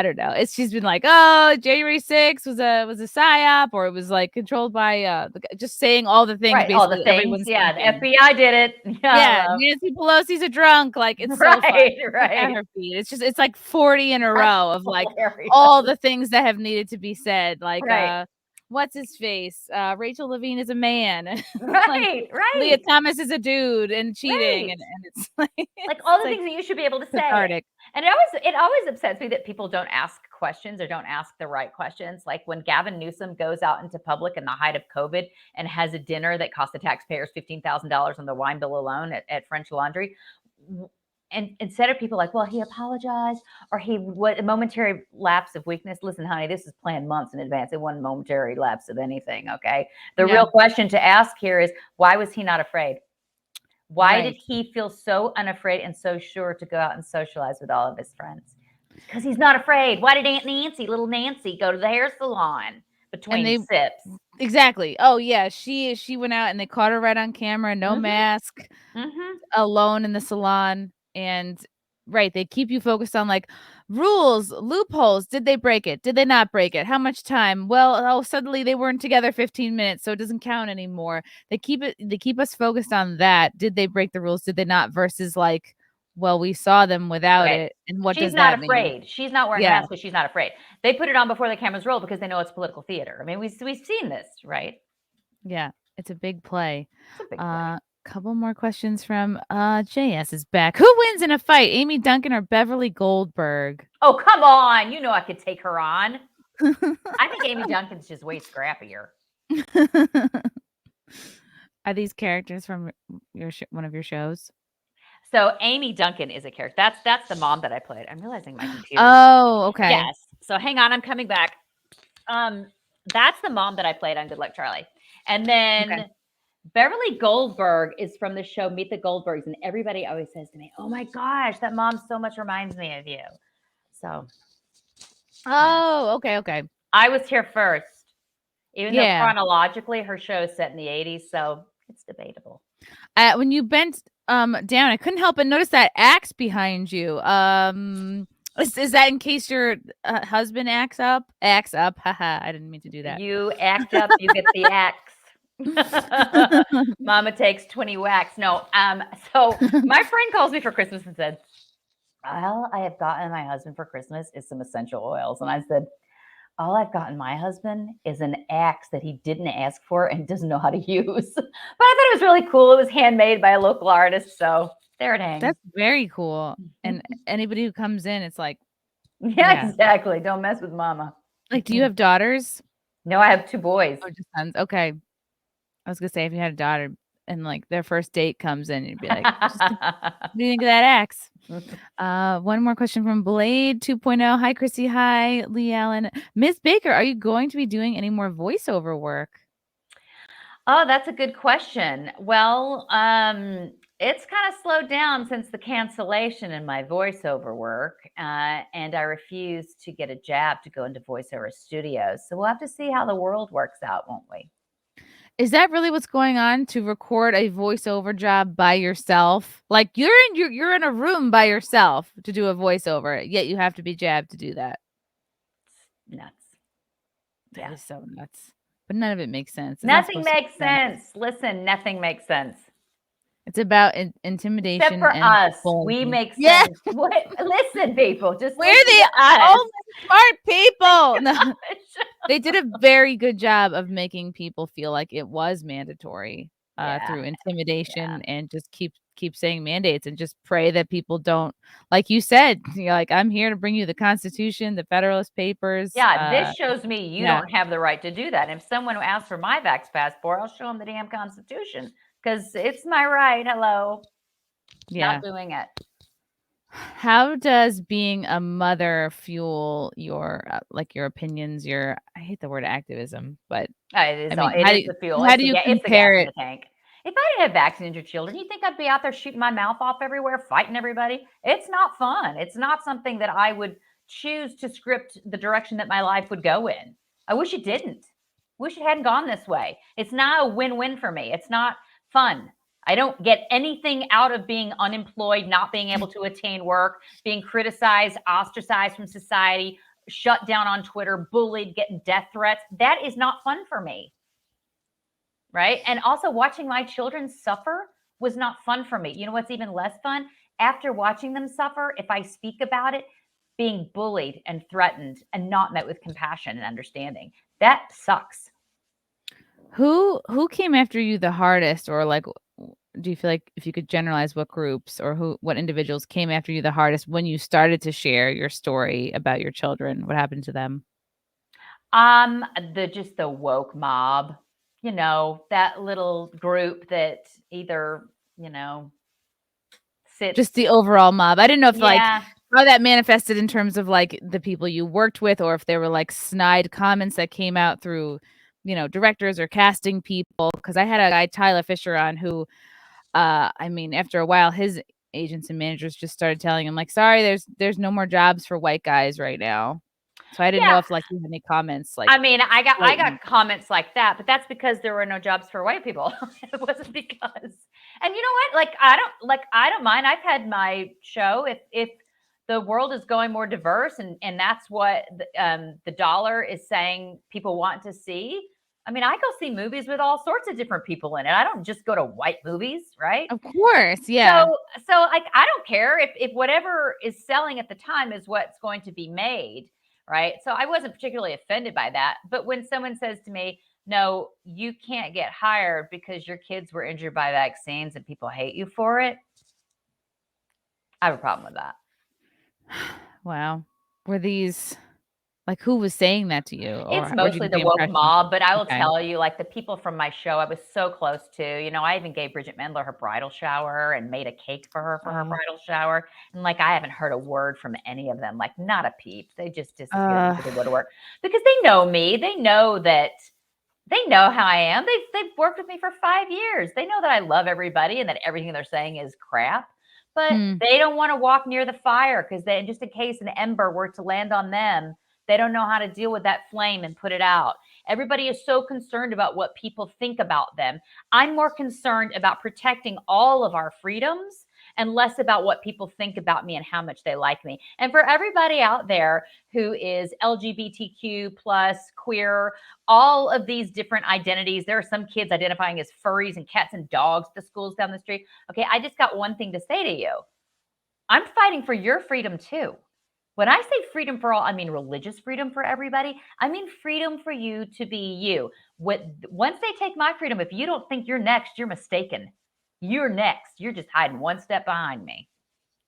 don't know. She's been like, oh, January 6th was a psyop, or it was like controlled by just saying all the things. Right, Basically, all the things. everyone's Yeah, thinking. the FBI did it. Yeah, Nancy Pelosi's a drunk. Like it's so fun. Right. At her feed. It's like 40 in a row of like Hilarious. all the things that have needed to be said. Like Right. what's his face? Rachel Levine is a man. Right, right. Leah Thomas is a dude and cheating, Right. and it's like all the things that you should be able to say. cathartic. And it always upsets me that people don't ask questions or don't ask the right questions. Like when Gavin Newsom goes out into public in the height of COVID and has a dinner that cost the taxpayers $15,000 on the wine bill alone at French Laundry. And instead of people like, well, he apologized or a momentary lapse of weakness. Listen, honey, this is planned months in advance. It wasn't momentary lapse of anything. Okay. The real question to ask here is, why was he not afraid? Why did he feel so unafraid and so sure to go out and socialize with all of his friends? Because he's not afraid. Why did Aunt Nancy, little Nancy, go to the hair salon between sips? Exactly. Oh yeah, she went out and they caught her right on camera, no mask, alone in the salon, and they keep you focused on like rules, loopholes. Did they break it? Did they not break it? How much time? Well, suddenly they weren't together 15 minutes, so it doesn't count anymore. They keep us focused on that. Did they break the rules? Did they not? Versus like, well, we saw them without it, and what does that mean? She's not afraid. She's not wearing a mask, but she's not afraid. They put it on before the cameras roll because they know it's political theater. I mean, we've seen this, right? Yeah, it's a big play. It's a big play. Couple more questions from JS is back. Who wins in a fight, Amy Duncan or Beverly Goldberg? Oh, come on. You know I could take her on. I think Amy Duncan's just way scrappier. Are these characters from one of your shows? So Amy Duncan is a character. That's the mom that I played. I'm realizing my computer. Oh, okay. Yes. So hang on, I'm coming back. That's the mom that I played on Good Luck Charlie. And then Beverly Goldberg is from the show Meet the Goldbergs, and everybody always says to me, "Oh my gosh, that mom so much reminds me of you." So, okay. I was here first, even though chronologically her show is set in the 80s, so it's debatable. When you bent down, I couldn't help but notice that axe behind you. Is that in case your husband acts up? Haha, I didn't mean to do that. You act up, you get the axe. Mama takes 20 whacks. No. So my friend calls me for Christmas and said, all I have gotten my husband for Christmas is some essential oils. And I said, all I've gotten my husband is an axe that he didn't ask for and doesn't know how to use. But I thought it was really cool. It was handmade by a local artist. So there it hangs. That's very cool. And anybody who comes in, it's like, Yeah, exactly. Don't mess with mama. like, do you have daughters? No, I have 2 boys. Or just sons? Okay. I was gonna say, if you had a daughter and like their first date comes in, you'd be like, what do you think of that axe? One more question from Blade 2.0. Hi, Chrissy. Hi, Leigh-Allyn. Miss Baker, are you going to be doing any more voiceover work? Oh, that's a good question. Well, it's kind of slowed down since the cancellation in my voiceover work, and I refuse to get a jab to go into voiceover studios. So we'll have to see how the world works out, won't we? Is that really what's going on, to record a voiceover job by yourself? Like you're in a room by yourself to do a voiceover, yet you have to be jabbed to do that. It's nuts. That is so nuts. But none of it makes sense. It's Nothing makes sense. Listen, nothing makes sense. It's about intimidation. Except for and us. bullying. We make sense. Yeah. Listen, people. Just We're listen the to us. only smart people. No. They did a very good job of making people feel like it was mandatory through intimidation and just keep saying mandates and just pray that people don't, like you said, you're like, I'm here to bring you the Constitution, the Federalist Papers. Yeah, this shows me you don't have the right to do that. And if someone asks for my vax passport, I'll show them the damn Constitution because it's my right. Hello. Not doing it. How does being a mother fuel your like your opinions? I hate the word activism, but it is the fuel. How do you compare it? It's the gas in the tank. If I didn't have vaccinated your children, you think I'd be out there shooting my mouth off everywhere, fighting everybody? It's not fun. It's not something that I would choose to script the direction that my life would go in. I wish it didn't. Wish it hadn't gone this way. It's not a win-win for me. It's not fun. I don't get anything out of being unemployed, not being able to attain work, being criticized, ostracized from society, shut down on Twitter, bullied, getting death threats. That is not fun for me. Right? And also watching my children suffer was not fun for me. You know what's even less fun? After watching them suffer, if I speak about it, being bullied and threatened and not met with compassion and understanding. That sucks. Who came after you the hardest, or like, do you feel like, if you could generalize, what groups or what individuals came after you the hardest when you started to share your story about your children? What happened to them? The woke mob, that little group that either, sits. Just the overall mob. I didn't know if like how that manifested in terms of like the people you worked with, or if there were like snide comments that came out through, directors or casting people. Because I had a guy, Tyler Fisher, on who, after a while, his agents and managers just started telling him, like, sorry, there's no more jobs for white guys right now. So I didn't know if like you had any comments. Like, I got comments like that, but that's because there were no jobs for white people. It wasn't because. And you know what? Like I don't mind. I've had my show if the world is going more diverse and that's what the dollar is saying people want to see. I go see movies with all sorts of different people in it. I don't just go to white movies, right? Of course, yeah. So like I don't care if whatever is selling at the time is what's going to be made, right? So I wasn't particularly offended by that. But when someone says to me, "No, you can't get hired because your kids were injured by vaccines and people hate you for it," I have a problem with that. Wow. Were these, like, who was saying that to you? It's mostly the woke mob, but I will tell you, like, the people from my show I was so close to, I even gave Bridget Mendler her bridal shower and made a cake for her bridal shower. And like, I haven't heard a word from any of them, like not a peep. They just disappeared into the woodwork because they know me. They know how I am. They've worked with me for 5 years. They know that I love everybody and that everything they're saying is crap. But they don't want to walk near the fire because just in case an ember were to land on them, they don't know how to deal with that flame and put it out. Everybody is so concerned about what people think about them. I'm more concerned about protecting all of our freedoms and less about what people think about me and how much they like me. And for everybody out there who is LGBTQ plus, queer, all of these different identities, there are some kids identifying as furries and cats and dogs at the schools down the street. Okay, I just got one thing to say to you. I'm fighting for your freedom too. When I say freedom for all, I mean religious freedom for everybody. I mean freedom for you to be you. Once they take my freedom, if you don't think you're next, you're mistaken. You're next. You're just hiding one step behind me.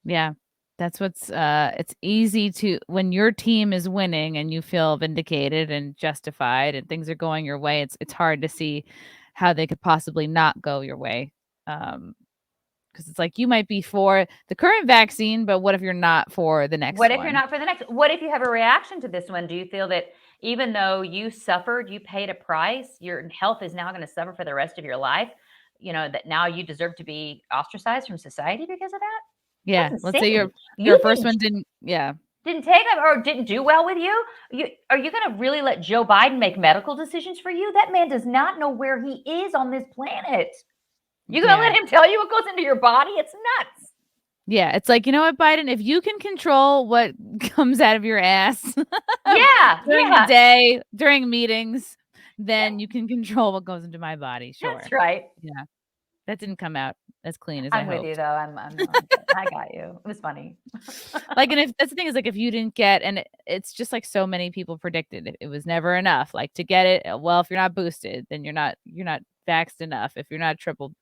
Yeah. That's what's it's easy to, when your team is winning and you feel vindicated and justified and things are going your way, it's hard to see how they could possibly not go your way. Because it's like you might be for the current vaccine, but what if you're not for the next What if one? you're not for the next? What if you have a reaction to this one? Do you feel that even though you suffered, you paid a price, your health is now going to suffer for the rest of your life? That now you deserve to be ostracized from society because of that? Yeah. That's Let's say your You first one didn't. Yeah. didn't take it or didn't do well with you. Are you going to really let Joe Biden make medical decisions for you? That man does not know where he is on this planet. You going to let him tell you what goes into your body? It's nuts. Yeah. It's like, you know what, Biden, if you can control what comes out of your ass during the day, during meetings, then you can control what goes into my body. Sure. That's right. Yeah. That didn't come out as clean as I'm I with you hoped. though. I got you. It was funny. Like, and if that's the thing is, like, if you didn't get, and it's just like so many people predicted, it was never enough. Like, to get it, well, if you're not boosted, then you're not vaxxed enough. If you're not triple,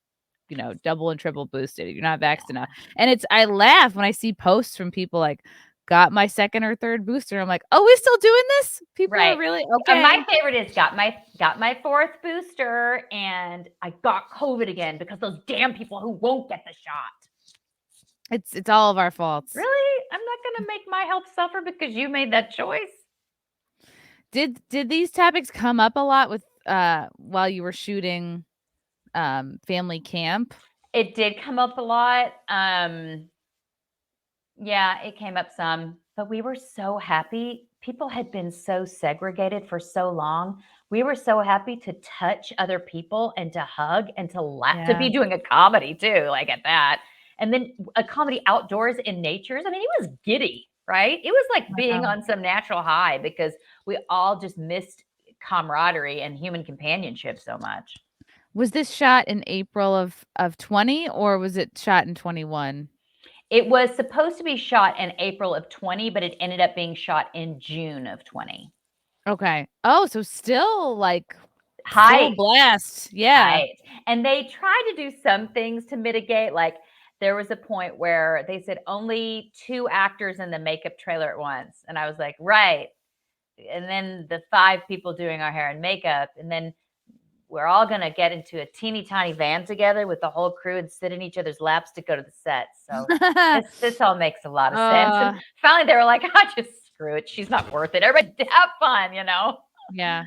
double and triple boosted, you're not vaxxed enough. And I laugh when I see posts from people like, got my second or third booster. I'm like, oh, we're still doing this? People are really okay. My favorite is got my fourth booster and I got COVID again because those damn people who won't get the shot. It's all of our faults. Really? I'm not going to make my health suffer because you made that choice. Did these topics come up a lot with while you were shooting family camp? It did come up a lot. Yeah, it came up some, but we were so happy. People had been so segregated for so long. We were so happy to touch other people and to hug and to laugh, to be doing a comedy too, like at that. And then a comedy outdoors in natures. I mean, it was giddy, right? It was like being on some natural high because we all just missed camaraderie and human companionship so much. Was this shot in April of 20 or was it shot in 21? It was supposed to be shot in April of 20, but it ended up being shot in June of 20. Okay. Oh, so still like full blast. Yeah. Right. And they tried to do some things to mitigate. Like there was a point where they said only 2 actors in the makeup trailer at once. And I was like, right. And then the 5 people doing our hair and makeup. And then we're all going to get into a teeny tiny van together with the whole crew and sit in each other's laps to go to the set. So this all makes a lot of sense. And finally they were like, just screw it. She's not worth it. Everybody have fun, Yeah.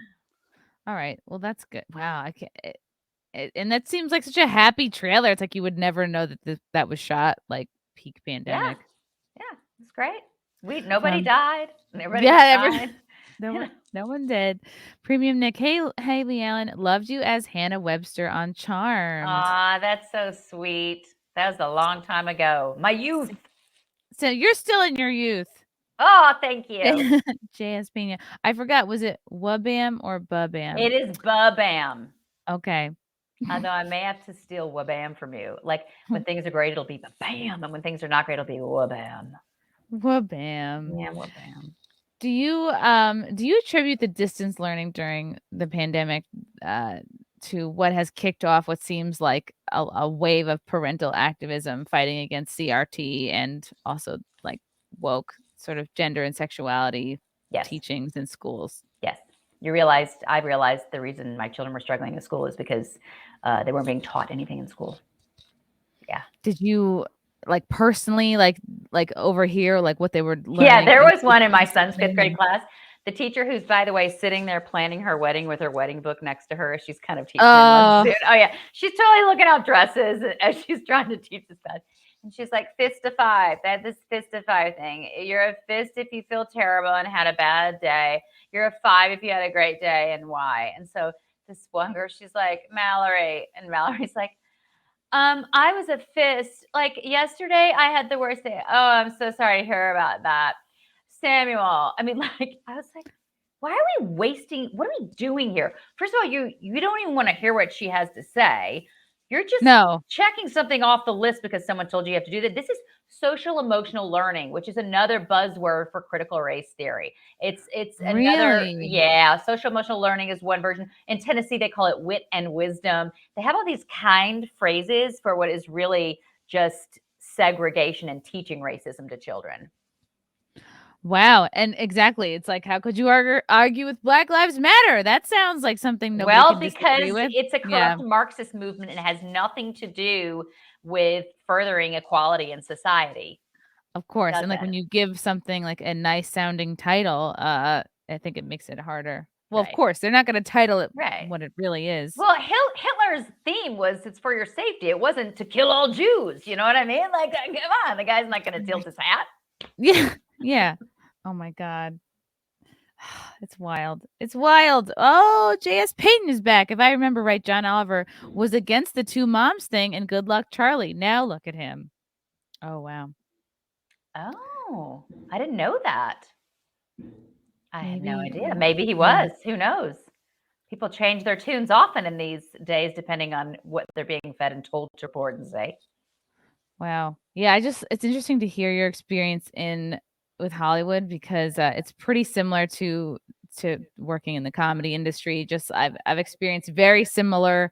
All right. Well, that's good. Wow. I can't. And that seems like such a happy trailer. It's like you would never know that that was shot like peak pandemic. Yeah. It's great. Nobody died. Everybody died. No one did. Premium Nick. Hey, Leigh-Allyn, loved you as Hannah Webster on Charmed. Aw, that's so sweet. That was a long time ago. My youth. So you're still in your youth. Oh, thank you. J.S. Pena. I forgot. Was it Wabam or Babam? It is Babam. Okay. Although I may have to steal Wabam from you. Like when things are great, it'll be Babam. And when things are not great, it'll be Wabam. Wabam. Yeah, Wabam. Do you attribute the distance learning during the pandemic to what has kicked off what seems like a wave of parental activism fighting against CRT and also like woke sort of gender and sexuality teachings in schools? Yes. I realized the reason my children were struggling in school is because they weren't being taught anything in school. Yeah. Did you like personally like overhear like what they were learning? Yeah, there was one in my son's 5th grade class. The teacher, who's by the way sitting there planning her wedding with her wedding book next to her, she's kind of teaching him. Oh yeah, she's totally looking out dresses as she's trying to teach this class. And she's like, fist to 5. They had this fist to 5 thing. You're a fist if you feel terrible and had a bad day. You're a 5 if you had a great day, and why? And so this one girl, she's like, Mallory, and Mallory's like, I was a fist. Like yesterday, I had the worst day. Oh, I'm so sorry to hear about that. Samuel. I mean, like, I was like, why are we wasting? What are we doing here? First of all, you don't even want to hear what she has to say. You're just checking something off the list because someone told you have to do that. This is social emotional learning, which is another buzzword for critical race theory. It's another, Really? yeah, social emotional learning is one version. In Tennessee, they call it wit and wisdom. They have all these kind phrases for what is really just segregation and teaching racism to children. Wow. And exactly. It's like, how could you argue with Black Lives Matter? That sounds like something nobody Well, can disagree because with. it's a Yeah, corrupt Marxist movement and it has nothing to do with furthering equality in society. of course. And like when Doesn't. you give something like a nice sounding title, I think it makes it harder. Well, of Right. course, they're not going to title it Right. what it really is. Well, Hitler's theme was it's for your safety. It wasn't to kill all Jews. You know what I mean? Like, come on, the guy's not going to tilt his hat. Yeah. Yeah. Oh my God. It's wild. It's wild. Oh, J.S. Payton is back. If I remember right, John Oliver was against the two moms thing and Good Luck Charlie. Now look at him. Oh, wow. Oh, I didn't know that. I had no Maybe, idea. Maybe he yeah. was. Who knows? People change their tunes often in these days, depending on what they're being fed and told to report and say. Wow. Yeah, it's interesting to hear your experience with Hollywood because it's pretty similar to working in the comedy industry. Just I've experienced very similar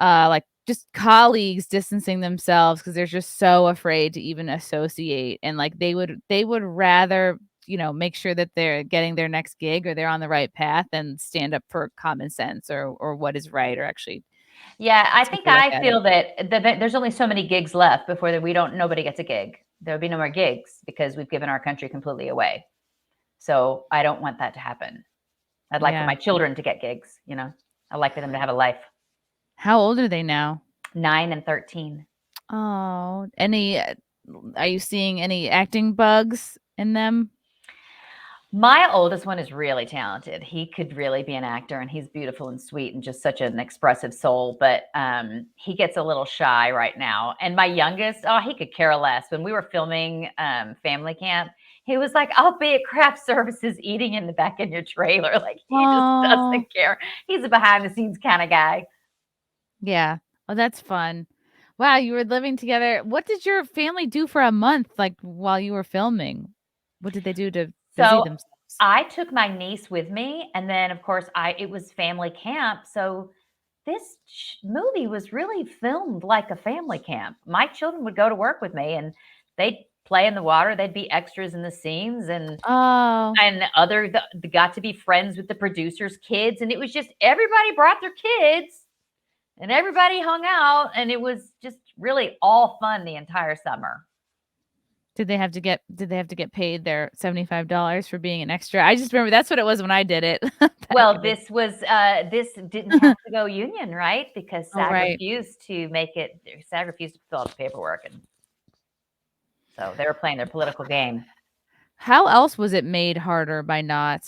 like just colleagues distancing themselves because they're just so afraid to even associate, and like they would rather, make sure that they're getting their next gig or they're on the right path and stand up for common sense or what is right, or actually Yeah, I take think a look I at feel it. that there's only so many gigs left before nobody gets a gig. There'll be no more gigs because we've given our country completely away. So I don't want that to happen. I'd like for Yeah. my children to get gigs, I'd like for them to have a life. How old are they now? 9 and 13. Oh, are you seeing any acting bugs in them? My oldest one is really talented. He could really be an actor, and he's beautiful and sweet and just such an expressive soul. But he gets a little shy right now. And my youngest, he could care less. When we were filming Family Camp, he was like, "I'll be at craft services eating in the back of your trailer." Like he just doesn't care. He's a behind the scenes kind of guy. Yeah. Oh, that's fun. Wow, you were living together. What did your family do for a month, like while you were filming? What did they do to busy So themselves? I took my niece with me, and then of course it was family camp. So this movie was really filmed like a family camp. My children would go to work with me, and they'd play in the water. They'd be extras in the scenes, and Oh, they got to be friends with the producers' kids, and it was just everybody brought their kids, and everybody hung out, and it was just really all fun the entire summer. did they have to get paid their $75 for being an extra? I just remember that's what it was when I did it. Well, this didn't have to go union, right? Because SAG right. refused to make it. SAG refused to fill out the paperwork, and so they were playing their political game. How else was it made harder by not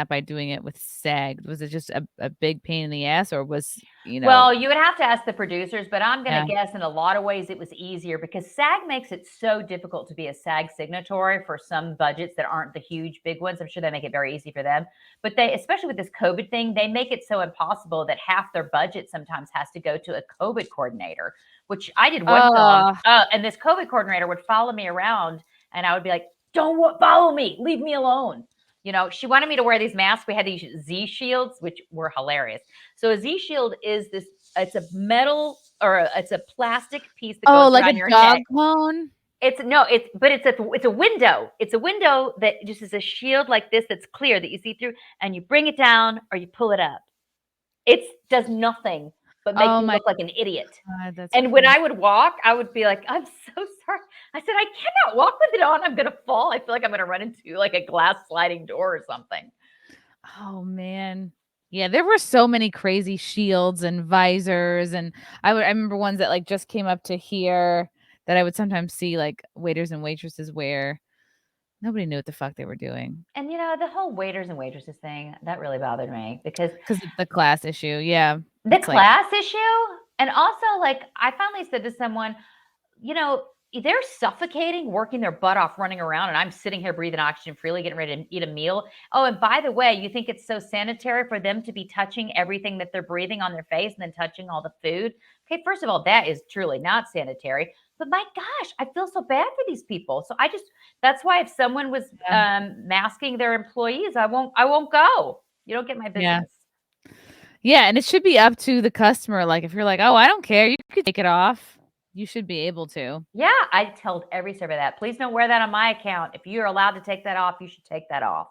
by doing it with SAG? Was it just a big pain in the ass, or was, Well, you would have to ask the producers, but I'm going Yeah. to guess in a lot of ways it was easier because SAG makes it so difficult to be a SAG signatory for some budgets that aren't the huge big ones. I'm sure they make it very easy for them, but especially with this COVID thing, they make it so impossible that half their budget sometimes has to go to a COVID coordinator, which I did one film, and this COVID coordinator would follow me around, and I would be like, "Don't follow me, leave me alone." She wanted me to wear these masks. We had these Z shields, which were hilarious. So a Z shield is it's a metal it's a plastic piece that goes like around a your dog neck. bone? It's a window. It's a window that just is a shield like this that's clear that you see through, and you bring it down or you pull it up. It does nothing but make you look like an idiot. God, that's And when I would walk, I would be like, "I'm so sorry." I said, "I cannot walk with it on. I'm going to fall. I feel like I'm going to run into like a glass sliding door or something." Oh man. Yeah, there were so many crazy shields and visors, and I remember ones that like just came up to here that I would sometimes see like waiters and waitresses wear. Nobody knew what the fuck they were doing. And the whole waiters and waitresses thing, that really bothered me because of the class issue. Yeah. The class issue. And also, like, I finally said to someone, they're suffocating, working their butt off, running around, and I'm sitting here breathing oxygen freely, getting ready to eat a meal. Oh, and by the way, you think it's so sanitary for them to be touching everything that they're breathing on their face and then touching all the food? Okay, first of all, that is truly not sanitary. But my gosh, I feel so bad for these people. So that's why if someone was masking their employees, I won't go. You don't get my business. Yeah, and it should be up to the customer. Like if you're like, oh, I don't care, you could take it off. You should be able to. Yeah, I told every server that. Please don't wear that on my account. If you're allowed to take that off, you should take that off.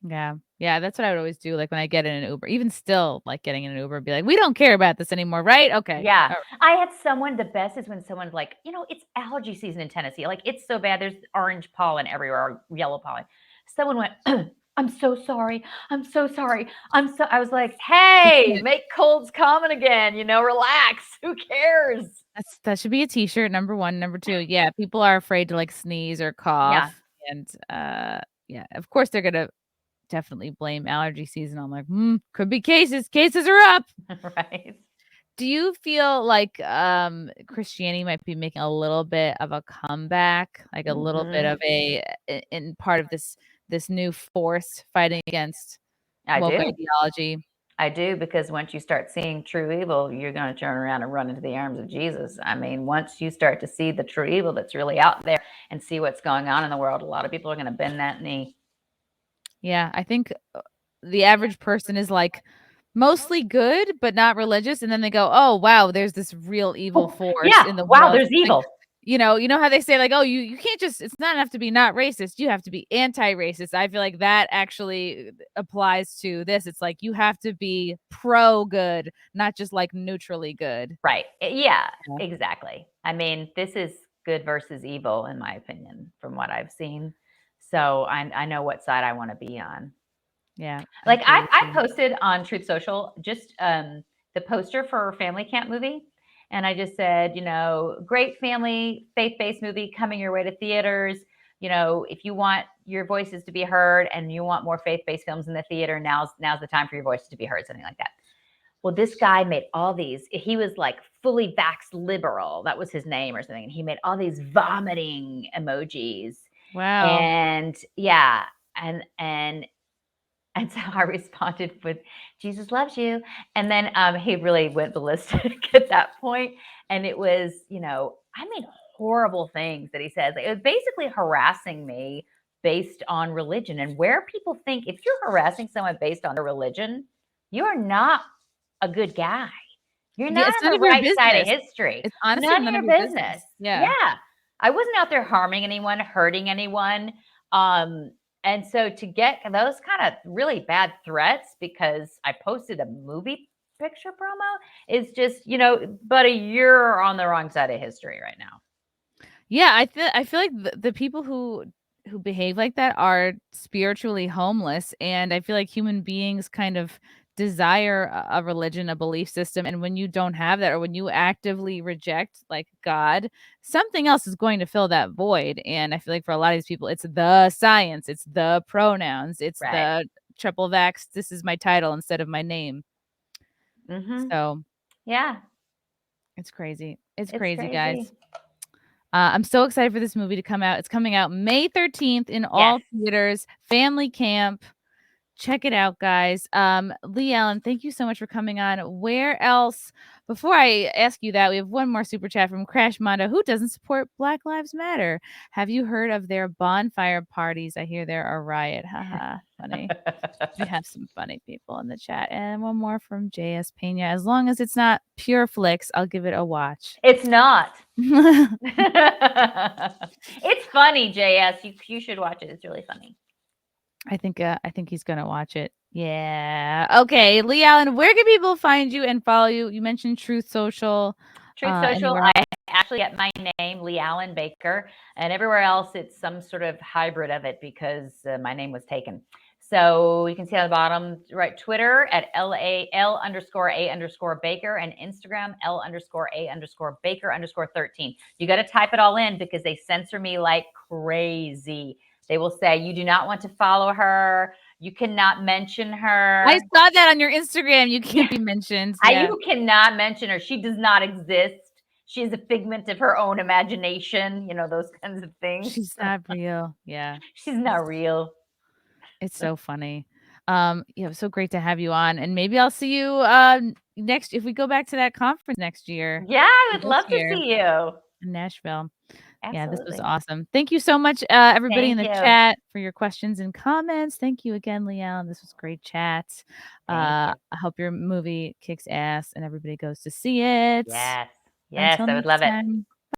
Yeah. Yeah, that's what I would always do. Like when I get in an Uber, even still like getting in an Uber, be like, we don't care about this anymore, right? Okay. Yeah. Right. I had someone, the best is when someone's like, it's allergy season in Tennessee. Like it's so bad. There's orange pollen everywhere, or yellow pollen. Someone went, I'm so sorry. I'm so sorry. I was like, hey, make colds common again, relax. Who cares? That should be a t-shirt, number 1. Number 2, yeah, people are afraid to like sneeze or cough. And yeah, of course they're gonna definitely blame allergy season. I'm like, could be cases are up. Right. Do you feel like Christianity might be making a little bit of a comeback, like a little bit of in part of this new force fighting against woke ideology? I do, because once you start seeing true evil, you're going to turn around and run into the arms of Jesus. I mean, once you start to see the true evil that's really out there and see what's going on in the world, a lot of people are going to bend that knee. Yeah, I think the average person is like mostly good, but not religious. And then they go, oh, wow, there's this real evil force in the world. There's evil. Like, you know how they say like, oh, you can't just, it's not enough to be not racist. You have to be anti-racist. I feel like that actually applies to this. It's like, you have to be pro good, not just like neutrally good. Right. Yeah, exactly. I mean, this is good versus evil, in my opinion, from what I've seen. So I know what side I want to be on. Yeah. Like I posted on Truth Social just the poster for Family Camp movie. And I just said, great family, faith-based movie coming your way to theaters. If you want your voices to be heard and you want more faith-based films in the theater, now's the time for your voices to be heard, something like that. Well, this guy made all these, he was like fully vax liberal. That was his name or something. And he made all these vomiting emojis. Wow. And yeah. And so I responded with, Jesus loves you. And then he really went ballistic at that point. And it was, I mean, horrible things that he says. It was basically harassing me based on religion. And where people think if you're harassing someone based on their religion, you are not a good guy. You're not on the right side of history. It's honestly none of your business. Yeah. I wasn't out there harming anyone, hurting anyone. And so to get those kind of really bad threats because I posted a movie picture promo is just, buddy, you're on the wrong side of history right now. Yeah, I feel like the people who behave like that are spiritually homeless, and I feel like human beings kind of desire a religion, a belief system, and when you don't have that, or when you actively reject like God, something else is going to fill that void. And I feel like for a lot of these people, it's the science, it's the pronouns, it's the triple vax, this is my title instead of my name. So yeah, it's crazy. It's crazy, guys. I'm so excited for this movie to come out. It's coming out May 13th in all theaters. Family Camp. Check it out, guys. Leigh-Allyn, thank you so much for coming on. Where else? Before I ask you that, we have one more super chat from Crash Mondo, who doesn't support Black Lives Matter. Have you heard of their bonfire parties? I hear they're a riot. Haha, funny. We have some funny people in the chat. And one more from JS Pena. As long as it's not Pure Flicks, I'll give it a watch. It's not. It's funny, JS. You should watch it. It's really funny. I think he's gonna watch it. Yeah. Okay, Leigh-Allyn, where can people find you and follow you? You mentioned Truth Social. I actually get my name, Leigh-Allyn Baker, and everywhere else it's some sort of hybrid of it because my name was taken. So you can see on the bottom, right? Twitter at L_A_Baker and Instagram L_A_Baker_13. You got to type it all in because they censor me like crazy. They will say, you do not want to follow her. You cannot mention her. I saw that on your Instagram. You can't be mentioned. You cannot mention her. She does not exist. she is a figment of her own imagination, those kinds of things. She's not real. Yeah. She's not real. It's so funny. Yeah, it was so great to have you on. And maybe I'll see you next if we go back to that conference next year Yeah, I would this love to year see you. in Nashville. Yeah, this was Absolutely. awesome. Thank you so much, everybody in the Thank you. chat for your questions and comments. Thank you again, Leigh-Allyn. This was great chat. Thank I hope your movie kicks ass and everybody goes to see it. Yes. Yes, Until I would next love it. time.